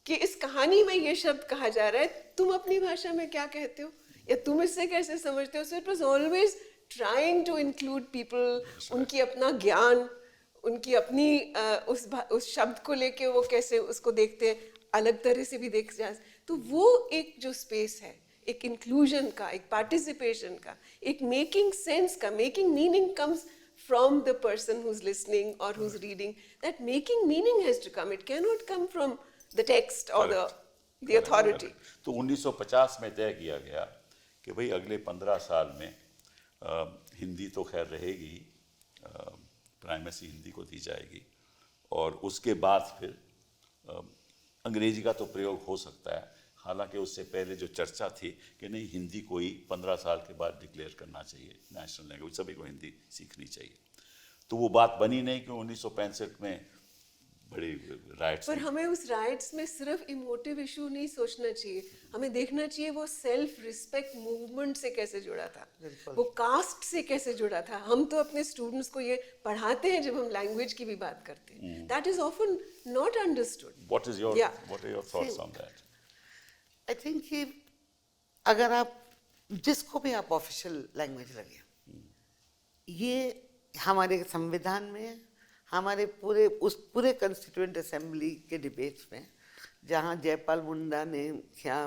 S3: कि इस कहानी में ये शब्द कहा जा रहा है, तुम अपनी भाषा में क्या कहते हो, या तुम इससे कैसे समझते हो। So it was always trying to include people, उनकी अपना ज्ञान, उनकी अपनी उस शब्द को लेके वो कैसे उसको देखते हैं, अलग तरह से भी देख जा। तो वो एक जो स्पेस है, एक इंक्लूजन का, एक पार्टिसिपेशन का, एक मेकिंग सेंस का, making meaning comes from the person who's listening or who's reading. That making meaning has to come. It cannot come from the text or the authority.
S1: तो 1950 में तय किया गया कि भाई अगले 15 साल में हिंदी तो खैर रहेगी, प्राइमेसी हिंदी को दी जाएगी, और उसके बाद फिर अंग्रेजी का तो प्रयोग हो सकता है। हालांकि उससे पहले जो चर्चा थी कि नहीं, हिंदी को ही 15 साल के बाद डिक्लेयर करना चाहिए नेशनल लैंग्वेज, सभी को हिंदी सीखनी चाहिए। तो वो बात बनी नहीं कि 1965 में बड़ी राइट्स।
S3: पर हमें उस राइट्स में सिर्फ इमोटिव इशू नहीं सोचना चाहिए, हमें देखना चाहिए वो सेल्फ रिस्पेक्ट मूवमेंट से कैसे जुड़ा था, वो कास्ट से कैसे जुड़ा था। हम तो अपने स्टूडेंट्स को ये पढ़ाते हैं जब हम लैंग्वेज की भी बात करते हैं, that is often not understood.
S1: What are your thoughts on that?
S4: I think कि अगर आप जिसको भी आप ऑफिशियल लैंग्वेज लगे, ये हमारे संविधान में, हमारे पूरे कॉन्स्टिट्यूएंट असेंबली के डिबेट्स में, जहाँ जयपाल मुंडा ने क्या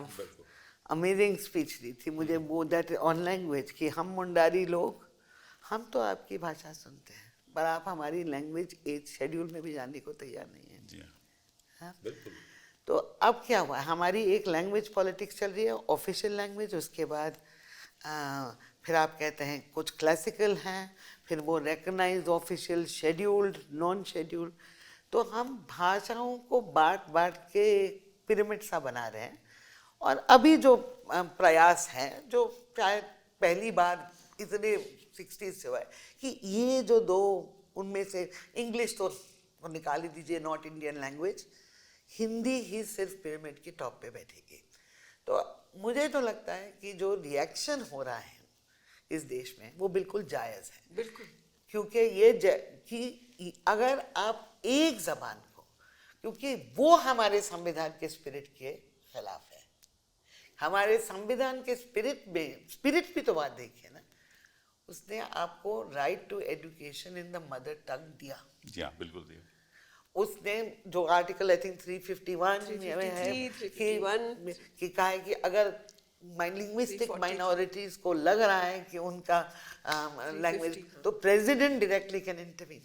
S4: अमेजिंग स्पीच दी थी मुझे, वो दैट ऑन लैंग्वेज, कि हम मुंडारी लोग, हम तो आपकी भाषा सुनते हैं, पर आप हमारी लैंग्वेज एज शेड्यूल में भी जानने को तैयार नहीं है।
S1: जी
S4: हाँ,
S2: बिल्कुल।
S4: तो अब क्या हुआ, हमारी एक लैंग्वेज पॉलिटिक्स चल रही है, ऑफिशियल लैंग्वेज, उसके बाद फिर आप कहते हैं कुछ क्लासिकल हैं, फिर वो recognised, official, scheduled, non scheduled. तो हम भाषाओं को बांट बांट के पिरामिड सा बना रहे हैं। और अभी जो प्रयास है, जो शायद पहली बार इतने 60s से हुआ है, कि ये जो दो, उनमें से इंग्लिश तो निकाल ही दीजिए, नॉट इंडियन लैंग्वेज, हिंदी ही सिर्फ पिरामिड के टॉप पे बैठेगी। तो मुझे तो लगता है कि जो रिएक्शन हो रहा है इस देश में वो बिल्कुल जायज़ है।
S3: बिल्कुल।
S4: क्योंकि ये कि अगर आप एक ज़बान को, क्योंकि वो हमारे संविधान के स्पिरिट के खिलाफ है। हमारे संविधान के स्पिरिट में, स्पिरिट भी तो बात देखिए ना, उसने आपको right to education in the mother tongue दिया।
S1: जी हाँ, बिल्कुल दिया।
S4: उसने जो आर्टिकल आई थिंक 351 में है कि कहा है कि अगर लिंग्विस्टिक माइनॉरिटीज को लग रहा है कि उनका लैंग्वेज, तो प्रेसिडेंट डायरेक्टली कैन इंटरवीन।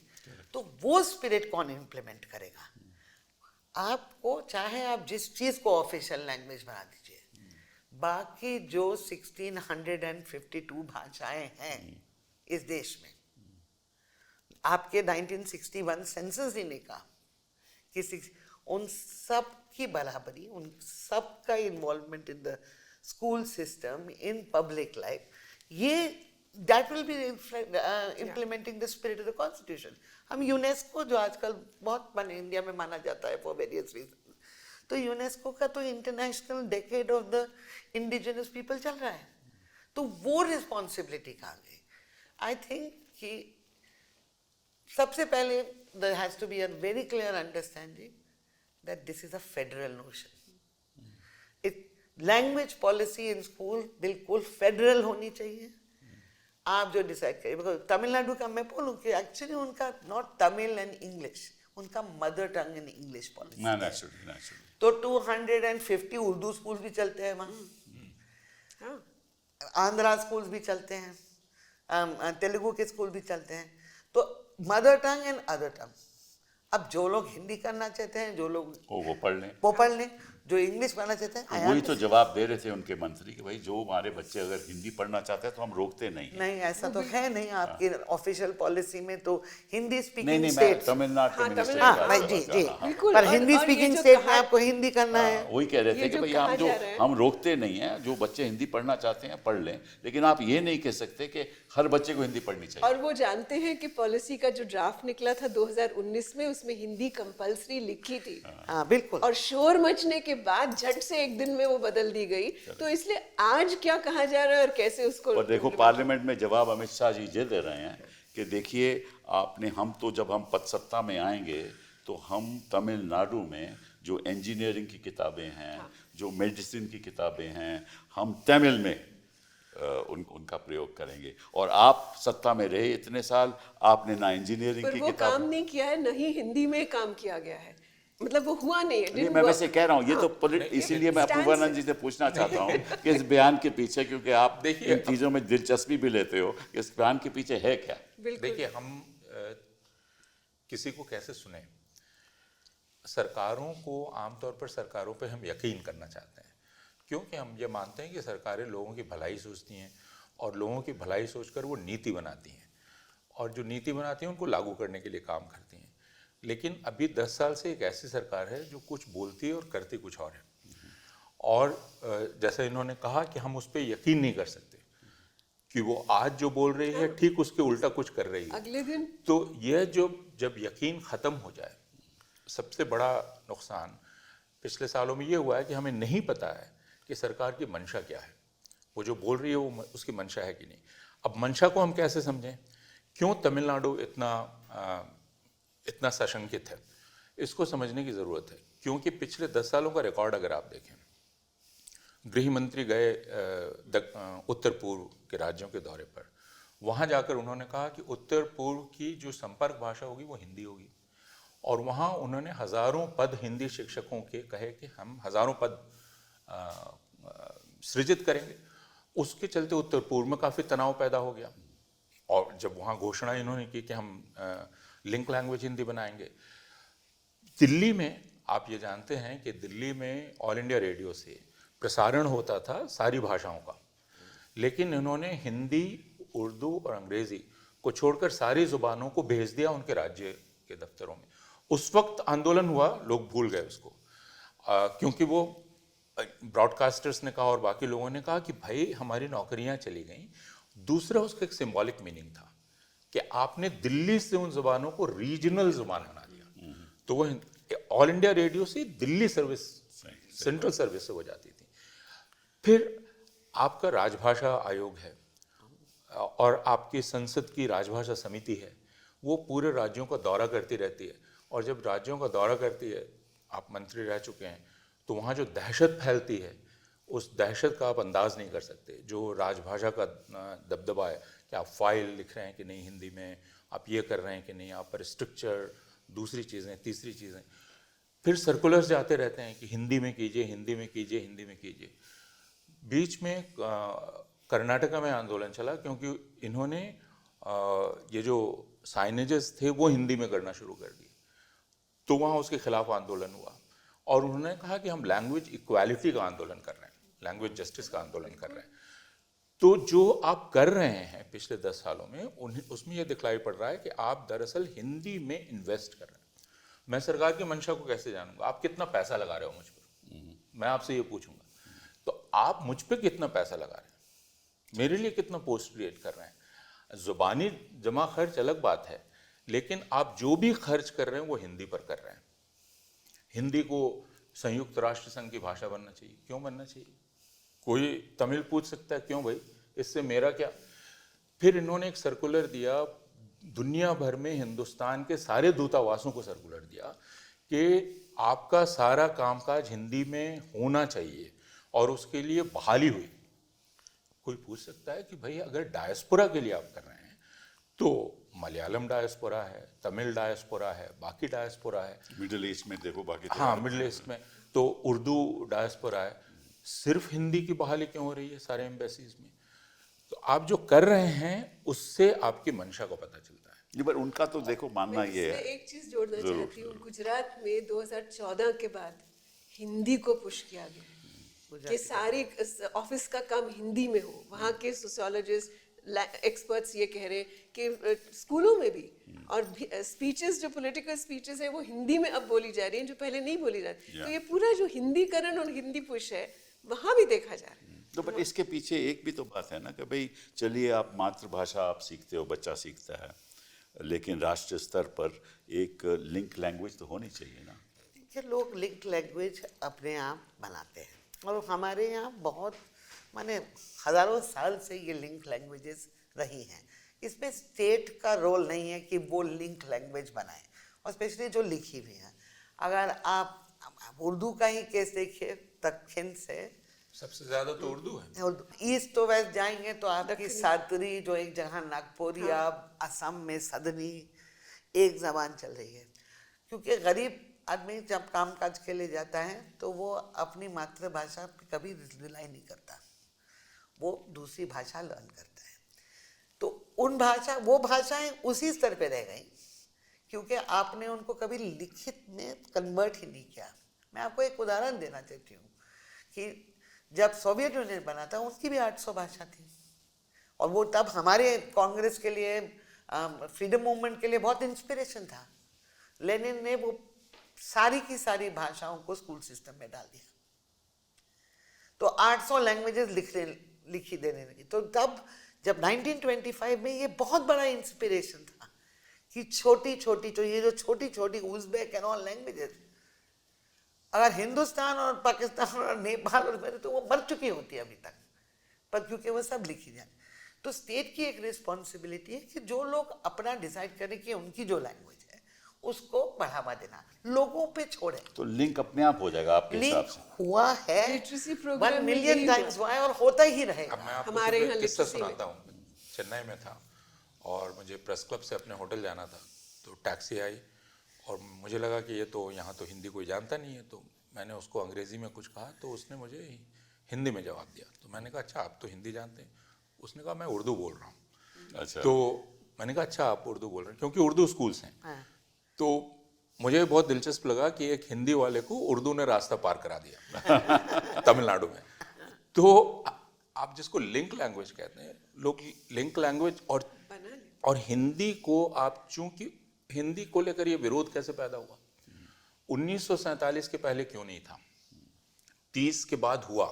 S4: तो वो स्पिरिट कौन इम्प्लीमेंट करेगा? आपको चाहे आप जिस चीज को ऑफिशियल लैंग्वेज बना दीजिए, बाकी जो 1652 भाषाएं हैं इस देश में, आपके 1961 सेंसस ही ने कहा कि उन सब की बराबरी, उन सब का involvement in the school system, in public life, ये that will be implementing the spirit of the constitution. हम यूनेस्को, जो आजकल बहुत इंडिया में माना जाता है फॉर वेरियस रीजन, तो यूनेस्को का तो international decade of the indigenous people चल रहा है। तो वो रिस्पॉन्सिबिलिटी कहाँ गई? आई थिंक कि सबसे पहले there has to be a very clear understanding that this is a federal notion. Language policy in school बिल्कुल फेडरल होनी चाहिए। आप जो डिसाइड करिए, तमिलनाडु का मैं बोलूँ कि एक्चुअली उनका नॉट तमिल एंड इंग्लिश, उनका mother tongue in English policy. तो 250 उर्दू स्कूल भी चलते हैं वहाँ, आंध्रा स्कूल्स भी चलते हैं, तेलुगु के स्कूल भी चलते हैं। तो मदर टंग एंड अदर टंग। अब जो लोग हिंदी करना चाहते हैं, जो लोग वो पढ़ लें, जो इंग्लिश पढ़ना चाहते हैं।
S1: वही तो जवाब दे रहे थे उनके मंत्री कि भाई जो हमारे बच्चे अगर हिंदी पढ़ना चाहते हैं तो हम रोकते नहीं।
S4: ऐसा तो है नहीं आपकी ऑफिशियल पॉलिसी में। तो हिंदी स्पीकिंग
S1: स्टेट, तमिलनाडु
S4: जी, पर हिंदी स्पीकिंग स्टेट में आपको हिंदी करना है।
S1: वही कह रहे थे कि भाई हम रोकते नहीं है, जो बच्चे हिंदी पढ़ना चाहते हैं पढ़ लें, लेकिन आप ये नहीं कह सकते कि हर बच्चे को हिंदी पढ़नी चाहिए।
S3: और वो जानते हैं कि पॉलिसी का जो ड्राफ्ट निकला था 2019 में, उसमें हिंदी कंपलसरी लिखी थी।
S4: बिल्कुल।
S3: और शोर मचने के बाद झट से एक दिन में वो बदल दी गई। तो इसलिए आज क्या कहा जा रहा है और कैसे उसको,
S1: और देखो पार्लियामेंट में जवाब अमित शाह जी ये दे रहे हैं कि देखिए आपने, हम तो जब हम पद सत्ता में आएंगे तो हम तमिलनाडु में जो इंजीनियरिंग की किताबें हैं, जो मेडिसिन की किताबें हैं, हम तमिल में उनका प्रयोग करेंगे। और आप सत्ता में रहे इतने साल, आपने ना इंजीनियरिंग की किताब
S3: काम नहीं किया है, नहीं हिंदी में काम किया गया है, मतलब वो हुआ नहीं है।
S1: मैं वैसे कह रहा हूँ, ये तो इसीलिए मैं अपूर्वानंद जी से पूछना चाहता हूँ कि इस बयान के पीछे, क्योंकि आप इन चीज़ों में दिलचस्पी भी लेते हो, इस बयान के पीछे है क्या?
S2: देखिए, हम किसी को कैसे सुने? सरकारों को, आमतौर पर सरकारों पे हम यकीन करना चाहते हैं, क्योंकि हम ये मानते हैं कि सरकारें लोगों की भलाई सोचती हैं और लोगों की भलाई सोचकर वो नीति बनाती हैं, और जो नीति बनाती हैं उनको लागू करने के लिए काम करती हैं। लेकिन अभी 10 साल से एक ऐसी सरकार है जो कुछ बोलती है और करती कुछ और है। और जैसा इन्होंने कहा कि हम उस पर यकीन नहीं कर सकते कि वो आज जो बोल रही है ठीक उसके उल्टा कुछ कर रही है
S3: अगले दिन। तो
S2: यह जब यकीन ख़त्म हो जाए, सबसे बड़ा नुकसान पिछले सालों में ये हुआ है कि हमें नहीं पता है कि सरकार की मंशा क्या है। वो जो बोल रही है वो उसकी मंशा है कि नहीं। अब मंशा को हम कैसे समझें? क्यों तमिलनाडु इतना सशंकित है, इसको समझने की ज़रूरत है। क्योंकि पिछले 10 सालों का रिकॉर्ड अगर आप देखें, गृह मंत्री गए उत्तर पूर्व के राज्यों के दौरे पर, वहाँ जाकर उन्होंने कहा कि उत्तर पूर्व की जो संपर्क भाषा होगी वो हिंदी होगी, और वहाँ उन्होंने हज़ारों पद हिंदी शिक्षकों के कहे कि हम हज़ारों पद सृजित करेंगे। उसके चलते उत्तर पूर्व में काफ़ी तनाव पैदा हो गया, और जब वहाँ घोषणा इन्होंने की कि हम लिंक लैंग्वेज हिंदी बनाएंगे, दिल्ली में आप ये जानते हैं कि दिल्ली में ऑल इंडिया रेडियो से प्रसारण होता था सारी भाषाओं का, लेकिन इन्होंने हिंदी, उर्दू और अंग्रेजी को छोड़कर सारी जुबानों को भेज दिया उनके राज्य के दफ्तरों में। उस वक्त आंदोलन हुआ, लोग भूल गए उसको, क्योंकि वो ब्रॉडकास्टर्स ने कहा और बाकी लोगों ने कहा कि भाई हमारी नौकरियां चली गई। दूसरा उसका एक सिंबॉलिक मीनिंग था कि आपने दिल्ली से उन जुबानों को रीजनल जुबान बना दिया, तो वो ऑल इंडिया रेडियो से दिल्ली सर्विस, सेंट्रल सर्विस से हो जाती थी। फिर आपका राजभाषा आयोग है और आपकी संसद की राजभाषा समिति है, वो पूरे राज्यों का दौरा करती रहती है, और जब राज्यों का दौरा करती है, आप मंत्री रह चुके हैं, तो वहाँ जो दहशत फैलती है, उस दहशत का आप अंदाज़ नहीं कर सकते। जो राजभाषा का दबदबा है कि आप फाइल लिख रहे हैं कि नहीं हिंदी में, आप ये कर रहे हैं कि नहीं, आप पर स्ट्रक्चर, दूसरी चीज़ें, तीसरी चीज़ें, फिर सर्कुलर्स जाते रहते हैं कि हिंदी में कीजिए, हिंदी में कीजिए, हिंदी में कीजिए। बीच में कर्नाटका में आंदोलन चला क्योंकि इन्होंने ये जो साइनेजेस थे वो हिंदी में करना शुरू कर दिए, तो वहाँ उसके खिलाफ आंदोलन हुआ और उन्होंने कहा कि हम लैंग्वेज इक्वालिटी का आंदोलन कर रहे हैं, लैंग्वेज जस्टिस का आंदोलन कर रहे हैं। तो जो आप कर रहे हैं पिछले 10 सालों में, उसमें ये दिखलाई पड़ रहा है कि आप दरअसल हिंदी में इन्वेस्ट कर रहे हैं। मैं सरकार की मंशा को कैसे जानूंगा? आप कितना पैसा लगा रहे हो मुझ पर, मैं आपसे ये पूछूंगा। तो आप मुझ पर कितना पैसा लगा रहे हैं, मेरे लिए कितना पोस्ट क्रिएट कर रहे हैं? जुबानी जमा खर्च अलग बात है, लेकिन आप जो भी खर्च कर रहे हैं वो हिंदी पर कर रहे हैं। हिंदी को संयुक्त राष्ट्र संघ की भाषा बनना चाहिए, क्यों बनना चाहिए? कोई तमिल पूछ सकता है, क्यों भाई, इससे मेरा क्या? फिर इन्होंने एक सर्कुलर दिया, दुनिया भर में हिंदुस्तान के सारे दूतावासों को सर्कुलर दिया कि आपका सारा कामकाज हिंदी में होना चाहिए, और उसके लिए बहाली हुई। कोई पूछ सकता है कि भाई अगर डायस्पोरा के लिए आप कर रहे हैं तो मलयालम डायस्पोरा है, तमिल डायस्पोरा है, बाकी डायस्पोरा है,
S1: मिडिल ईस्ट में देखो, बाकी
S2: हाँ मिडिल ईस्ट में तो उर्दू डायस्पोरा है, सिर्फ हिंदी की बहाली क्यों हो रही है सारे एम्बेसीज में? तो आप जो कर रहे हैं उससे आपकी मंशा को पता चलता है।
S1: जी, पर उनका तो देखो मानना
S3: मैं
S1: ये
S3: इसमें
S1: है।
S3: एक चीज जोड़ना चाहती हूँ। गुजरात में 2014 के बाद हिंदी को पुश किया गया कि सारी ऑफिस का काम हिंदी में हो। वहाँ के सोशियोलॉजिस्ट, एक्सपर्ट्स ये कह रहे हैं कि स्कूलों में भी और स्पीचेस, जो पॉलिटिकल स्पीचेस है वो हिंदी में अब बोली जा रही हैं, जो पहले नहीं बोली जाती। तो ये पूरा जो हिंदीकरण और हिंदी पुश है वहाँ भी देखा जा रहा है।
S1: तो बट इसके पीछे एक भी तो बात है ना कि भाई चलिए, आप मातृभाषा आप सीखते हो, बच्चा सीखता है, लेकिन राष्ट्रीय स्तर पर एक लिंक लैंग्वेज तो होनी चाहिए ना।
S4: देखिए, लोग लिंक लैंग्वेज अपने आप बनाते हैं, और हमारे यहाँ बहुत माने हज़ारों साल से ये लिंक लैंग्वेजेस रही हैं। इसमें स्टेट का रोल नहीं है कि वो लिंक लैंग्वेज बनाए, और स्पेशली जो लिखी हुई है। अगर आप उर्दू का ही केस देखिए, दक्षिण से
S2: सबसे ज्यादा तो उर्दू है।
S4: उर्दू, ईस्ट तो वेस्ट जाएंगे तो आपकी सातरी, जो एक जगह नागपुरिया, असम में सदनी, एक ज़बान चल रही है। क्योंकि गरीब आदमी जब कामकाज के लिए जाता है तो वो अपनी मातृभाषा पे कभी रिलाई नहीं करता, वो दूसरी भाषा लर्न करता है। तो वो भाषाएं उसी स्तर पे रह गई, क्योंकि आपने उनको कभी लिखित में कन्वर्ट ही नहीं किया। मैं आपको एक उदाहरण देना चाहती हूँ कि जब सोवियत यूनियन बना था, उसकी भी 800 भाषा थी, और वो तब हमारे कांग्रेस के लिए, फ्रीडम मूवमेंट के लिए बहुत इंस्पिरेशन था। लेनिन ने वो सारी की सारी भाषाओं को स्कूल सिस्टम में डाल दिया, तो 800 लैंग्वेजेस लिखी देने लगी। तो तब जब 1925 में ये बहुत बड़ा इंस्पिरेशन था कि छोटी छोटी उज़्बेक एंड ऑल लैंग्वेजेस, अगर हिंदुस्तान और पाकिस्तान और नेपाल और मेरे, तो वो मर चुकी होती है अभी तक, पर क्योंकि वो सब लिखी जाए। तो स्टेट की एक रिस्पॉन्सिबिलिटी है कि जो लोग अपना डिसाइड करें कि उनकी जो लैंग्वेज है उसको बढ़ावा देना, लोगों पे छोड़े।
S1: तो लिंक अपने आप हो जाएगा आपके हिसाब से?
S4: हुआ है,
S3: लिटरेसी प्रोग्राम
S4: 1 मिलियन टाइम्स हुआ है, और होता ही रहेगा।
S2: अब मैं आपको
S3: हमारे यहाँ
S2: किस्सा
S3: लिटरेसी में।
S2: सुनाता हूँ। चेन्नई में था और मुझे प्रेस क्लब से अपने होटल जाना था, तो टैक्सी आई और मुझे लगा कि ये तो यहाँ तो हिंदी कोई जानता नहीं है, तो मैंने उसको अंग्रेज़ी में कुछ कहा, तो उसने मुझे हिंदी में जवाब दिया। तो मैंने कहा अच्छा, आप तो हिंदी जानते हैं? उसने कहा मैं उर्दू बोल रहा हूँ।
S1: अच्छा।
S2: तो मैंने कहा अच्छा, आप उर्दू बोल रहे हैं, क्योंकि उर्दू स्कूल्स हैं। तो मुझे बहुत दिलचस्प लगा कि एक हिंदी वाले को उर्दू ने रास्ता पार करा दिया तमिलनाडु में। तो आप जिसको लिंक लैंग्वेज कहते हैं, लोग लिंक लैंग्वेज और हिंदी को आप, चूंकि हिंदी को लेकर ये विरोध कैसे पैदा हुआ, 1947 के पहले क्यों नहीं था, 30 के बाद हुआ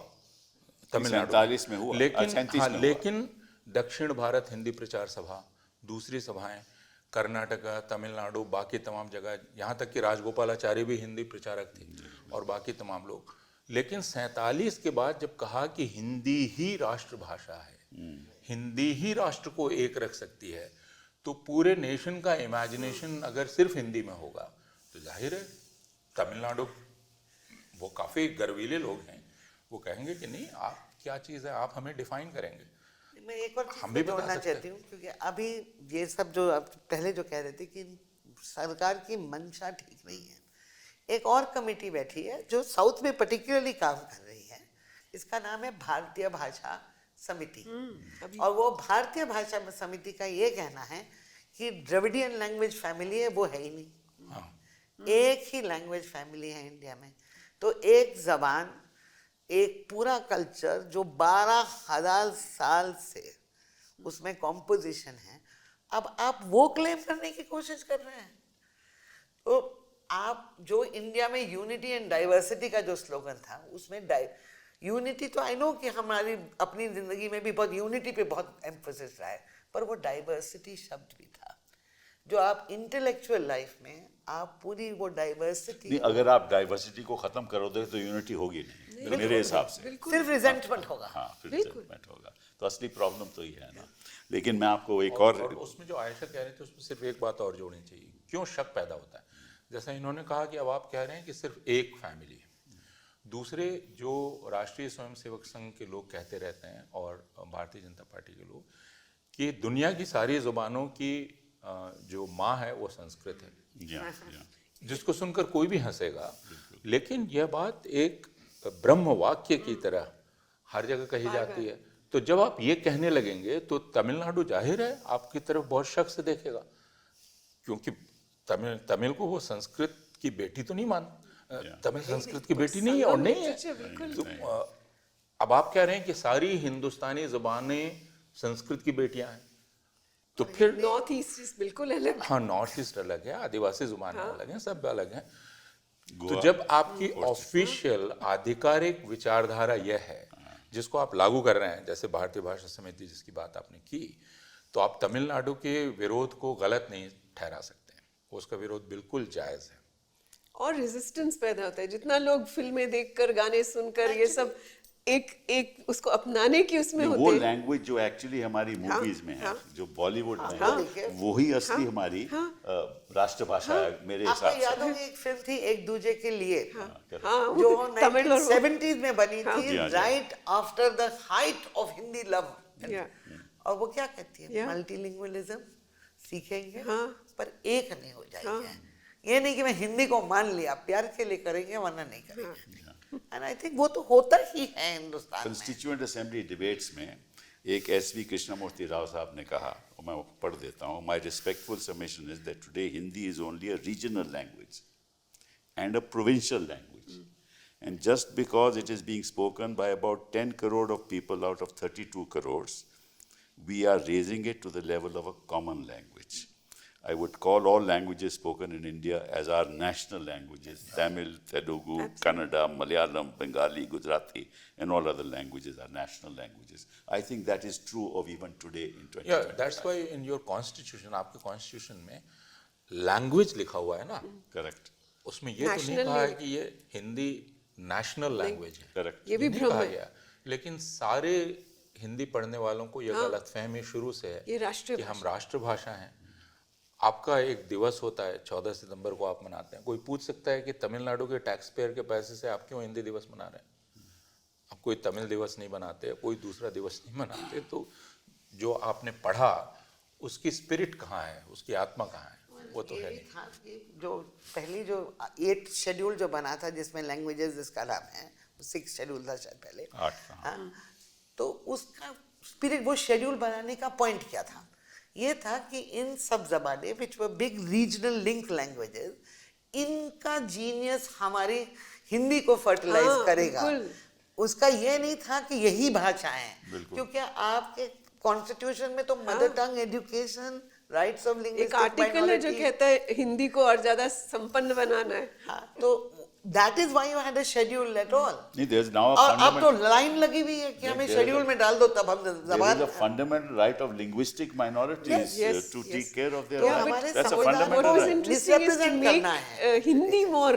S2: तमिलनाडु
S1: 47 में हुआ,
S2: लेकिन
S1: 37
S2: हाँ,
S1: में हुआ।
S2: लेकिन दक्षिण भारत हिंदी प्रचार सभा, दूसरी सभाएं, कर्नाटका, तमिलनाडु, बाकी तमाम जगह, यहाँ तक कि राजगोपालाचारी भी हिंदी प्रचारक थे और बाकी तमाम लोग। लेकिन 47 के बाद जब कहा कि हिंदी ही राष्ट्रभाषा है, हिंदी ही राष्ट्र को एक रख सकती है, तो पूरे नेशन का इमेजिनेशन अगर सिर्फ हिंदी में होगा तो जाहिर है तमिलनाडु, वो काफ़ी गर्वीले लोग हैं, वो कहेंगे कि नहीं, आप क्या चीज़ है, आप हमें डिफाइन करेंगे।
S4: मैं एक और
S2: हम
S4: चीज़
S2: भी
S4: भी
S2: बता
S4: जोड़ना
S2: सकते हैं।
S4: चाहती हूँ, क्योंकि अभी ये सब जो आप पहले जो कह रहे थे कि सरकार की मंशा ठीक नहीं है, एक और कमेटी बैठी है जो साउथ में पर्टिकुलरली काम कर रही है, इसका नाम है भारतीय भाषा समिति। और वो भारतीय भाषा समिति का ये कहना है कि द्रविडियन लैंग्वेज फैमिली है वो है ही नहीं, एक ही लैंग्वेज फैमिली है इंडिया में। तो एक जबान, एक पूरा कल्चर जो 12,000 साल से उसमें कॉम्पोजिशन है, अब आप वो क्लेम करने की कोशिश कर रहे हैं। तो आप जो इंडिया में यूनिटी एंड डाइवर्सिटी का जो स्लोगन था, उसमें यूनिटी तो आई नो कि हमारी अपनी जिंदगी में भी बहुत यूनिटी पे बहुत एम्फोसिस रहा है, पर वो डाइवर्सिटी शब्द भी था जो आप इंटेलेक्चुअल लाइफ में आप पूरी वो डाइवर्सिटी,
S1: नहीं, अगर आप डाइवर्सिटी को खत्म करोगे तो यूनिटी होगी नहीं मेरे हिसाब से।
S4: सिर्फ रिजेंटमेंट होगा।
S1: हाँ, फिर रिजेंटमेंट होगा, तो असली प्रॉब्लम तो ये है ना। लेकिन मैं आपको एक
S2: और
S1: और
S2: उसमें जो आयशा कह रहे थे उसमें सिर्फ एक बात और जोड़नी चाहिए, क्यों शक पैदा होता है। जैसा इन्होंने कहा कि अब आप कह रहे हैं कि सिर्फ एक फैमिली है, दूसरे जो राष्ट्रीय स्वयंसेवक संघ के लोग कहते रहते हैं और भारतीय जनता पार्टी के लोग कि दुनिया की सारी जुबानों की जो माँ है वो संस्कृत है,
S1: या,
S2: जिसको सुनकर कोई भी हंसेगा, लेकिन यह बात एक ब्रह्म वाक्य की तरह हर जगह कही जाती है। तो जब आप ये कहने लगेंगे तो तमिलनाडु जाहिर है आपकी तरफ बहुत शक से देखेगा, क्योंकि तमिल को वो संस्कृत की बेटी तो नहीं तमिल संस्कृत की बेटी नहीं है और नहीं है। तो अब आप कह रहे हैं कि सारी हिंदुस्तानी जुबानें संस्कृत की बेटियां हैं, तो फिर
S3: नॉर्थ ईस्ट बिल्कुल अलग।
S2: हाँ, नॉर्थ ईस्ट अलग है, आदिवासी जुबानें अलग हैं, सब अलग हैं। तो जब आपकी ऑफिशियल आधिकारिक विचारधारा यह है जिसको आप लागू कर रहे हैं, जैसे भारतीय भाषा समिति जिसकी बात आपने की, तो आप तमिलनाडु के विरोध को गलत नहीं ठहरा सकते हैं, उसका विरोध बिल्कुल जायज़ है।
S3: और रेजिस्टेंस पैदा होता है, जितना लोग फिल्में देखकर, गाने सुनकर, ये सब एक उसको अपनाने की उसमें होते
S1: वो
S3: हैं।
S1: लैंग्वेज जो एक्चुअली हमारी मूवीज में है, जो बॉलीवुड में
S4: हाँ,
S1: है, वही असली हमारी राष्ट्रभाषा है मेरे
S4: आपको
S1: हिसाब
S4: याद
S1: से।
S4: होगी एक फिल्म थी एक दूजे के लिए,
S3: हाँ,
S4: जो
S3: तमिल और
S4: 1970s में बनी थी,
S1: जी हाँ, जी।
S4: Right after the height of Hindi love.
S3: Yeah,
S4: और वो क्या कहती है,
S3: Yeah.
S4: मल्टीलिंगुअलिज्म सीखेंगे
S3: हाँ।
S4: पर एक नहीं हो जाएंगे। ये नहीं कि मैं हिंदी को मान लिया, प्यार के लिए करेंगे वरना नहीं करेंगे। एंड आई थिंक वो तो होता ही है हिंदुस्तान में।
S1: कंस्टिट्यूएंट असेंबली डिबेट्स में एक एसवी कृष्णमूर्ति राव साहब ने कहा, और मैं पढ़ देता हूँ, my respectful submission is that today Hindi is only a regional language and a provincial language. And just because it is being spoken by about 10 crore of people out of 32 crores, we are raising it to the level of a common language. I would call all languages spoken in India as our national languages. Tamil, Telugu, Kannada, Malayalam, Bengali, Gujarati, and all other languages are national languages. I think that is true of even today in 2025.
S2: Yeah, that's why in your constitution, आपके constitution में language लिखा हुआ है ना,
S1: Correct.
S2: उसमें ये तो नहीं
S3: National
S2: कहा है कि ये हिंदी नेशनल लैंग्वेज है,
S1: Correct.
S3: ये भी
S2: नहीं
S3: भ्रम
S2: कहा
S3: है।
S2: गया। लेकिन सारे हिंदी पढ़ने वालों को ये गलतफहमी शुरू से है
S3: ये राष्ट्रीय
S2: कि हम राष्ट्रभाषा हैं। आपका एक दिवस होता है 14 सितंबर को आप मनाते हैं, कोई पूछ सकता है कि तमिलनाडु के टैक्स पेयर के पैसे से आप क्यों हिंदी दिवस मना रहे हैं? आप कोई तमिल दिवस नहीं मनाते, कोई दूसरा दिवस नहीं मनाते, तो जो आपने पढ़ा उसकी स्पिरिट कहाँ है, उसकी आत्मा कहाँ है, वो तो
S4: ये
S2: है
S4: भी
S2: नहीं।
S4: था कि जो पहली जो 8 शेड्यूल जो बना था जिसमें लैंग्वेजेस जिसका नाम है, 6 शेड्यूल था शायद पहले।
S1: 8
S4: हाँ, तो उसका स्पिरिट, वो शेड्यूल बनाने का पॉइंट क्या था? ये था कि इन सब जबाने which were big regional link languages, इनका जीनियस हमारी हिंदी को फर्टिलाइज
S3: हाँ,
S4: करेगा।
S3: बिल्कुल।
S4: उसका ये नहीं था कि यही भाषा है, क्योंकि आपके कॉन्स्टिट्यूशन में तो mother tongue education, rights of
S3: एक
S4: लिंग्विस्टिक
S3: आर्टिकल है जो कहता है हिंदी को और ज्यादा संपन्न बनाना है।
S4: हाँ, तो that is why you had a schedule at all.
S1: नहीं, there is now a
S4: और अब तो
S1: fundamental-
S4: लाइन लगी हुई है कि हमें
S1: there is
S4: शेड्यूल
S1: a-
S4: में डाल दो, तब हम
S1: there is
S4: जबान
S1: a fundamental right of linguistic minorities
S3: Yes,
S1: to
S3: yes.
S1: take care of their
S4: तो
S1: rights.
S4: हमारे
S1: That's a
S4: संविधान
S1: fundamental
S3: What was
S1: right.
S3: interesting is to
S4: Misrepresent
S3: make
S4: करना है।
S3: Hindi more